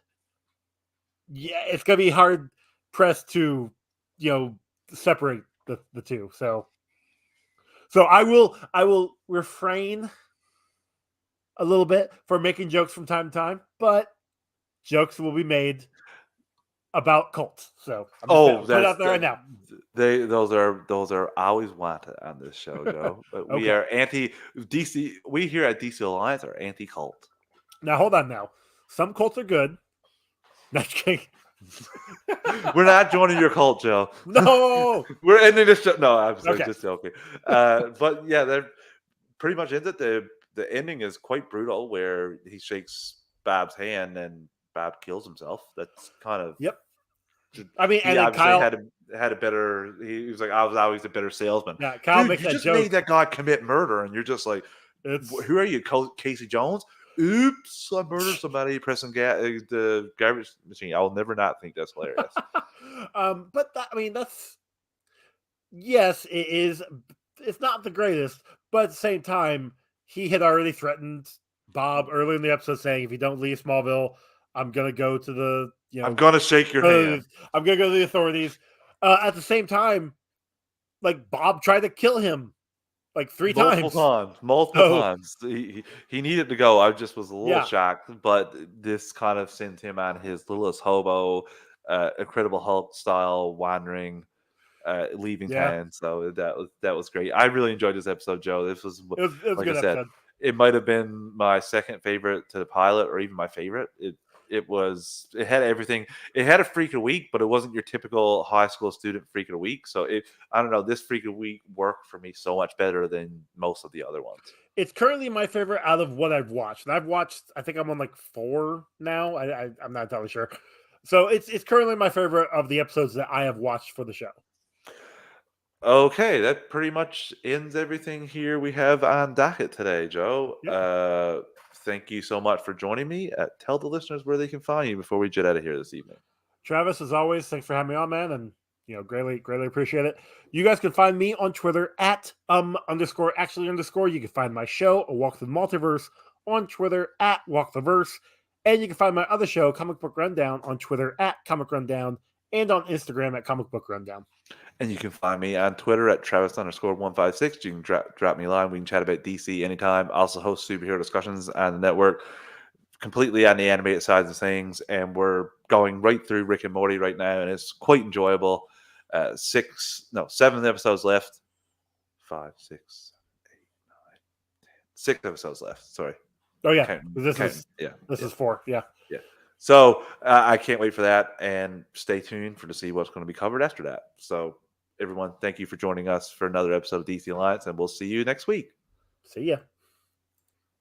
Yeah, it's gonna be hard pressed to, separate the two. So I will refrain a little bit for making jokes from time to time, but jokes will be made about cults. So I'm just gonna Oh, put it out there right now. those are always wanted on this show, Joe. But we Okay. are anti DC. We here at DC Alliance are anti cult. Now hold on now. Some cults are good. Not kidding. We're not joining your cult, Joe. No. We're ending this show. No, I'm sorry, Okay. just joking. But yeah, they're pretty much ends it. The ending is quite brutal, where he shakes Bab's hand and Bab kills himself. That's kind of Yep. I mean, he and then obviously Kyle. had a better. He was like, I was always a better salesman. Yeah, Kyle Dude, makes you that just made joke. that guy commit murder, and you're just like, It's who are you, Casey Jones? Oops, I murdered somebody pressing the garbage machine. I'll never not think that's hilarious. but I mean, that's yes, it is. It's not the greatest, but at the same time, he had already threatened Bob early in the episode, saying, "If you don't leave Smallville, I'm gonna go to the I'm gonna shake your hand I'm gonna go to the authorities." At the same time, like Bob tried to kill him like 3 times. multiple So times. He needed to go. I just was a little yeah, shocked, but this kind of sent him on his littlest hobo, Incredible Hulk style wandering, leaving yeah, town. So that was great. I really enjoyed this episode, Joe. This was, it was a like I good said, episode. it might have been my second favorite to the pilot, or even my favorite. It had everything. It had a freak of the week, but it wasn't your typical high school student freak of the week. So I don't know, this freak of the week worked for me so much better than most of the other ones. It's currently my favorite out of what I've watched. And I've watched, I think I'm on like 4 now. I'm not entirely sure. So it's currently my favorite of the episodes that I have watched for the show. Okay, that pretty much ends everything here we have on docket today, Joe. Yep. Thank you so much for joining me. Tell the listeners where they can find you before we jet out of here this evening. Travis, as always, thanks for having me on, man, and greatly appreciate it. You guys can find me on Twitter at underscore actually underscore. You can find my show, A Walk Through the Multiverse, on Twitter at Walk the Verse, and you can find my other show, Comic Book Rundown, on Twitter at Comic Rundown, and on Instagram at Comic Book Rundown. And you can find me on Twitter at Travis_156. You can drop me a line. We can chat about DC anytime. I also host superhero discussions on the network, completely on the animated sides of things. And we're going right through Rick and Morty right now, and it's quite enjoyable. 7 episodes left. 5, 6, 8, 9, 10. 6 episodes left. Sorry. Oh yeah, Counting, this counting. is 4. Yeah. Yeah. So I can't wait for that, and stay tuned to see what's going to be covered after that. So everyone, thank you for joining us for another episode of DC Alliance, and we'll see you next week. See ya.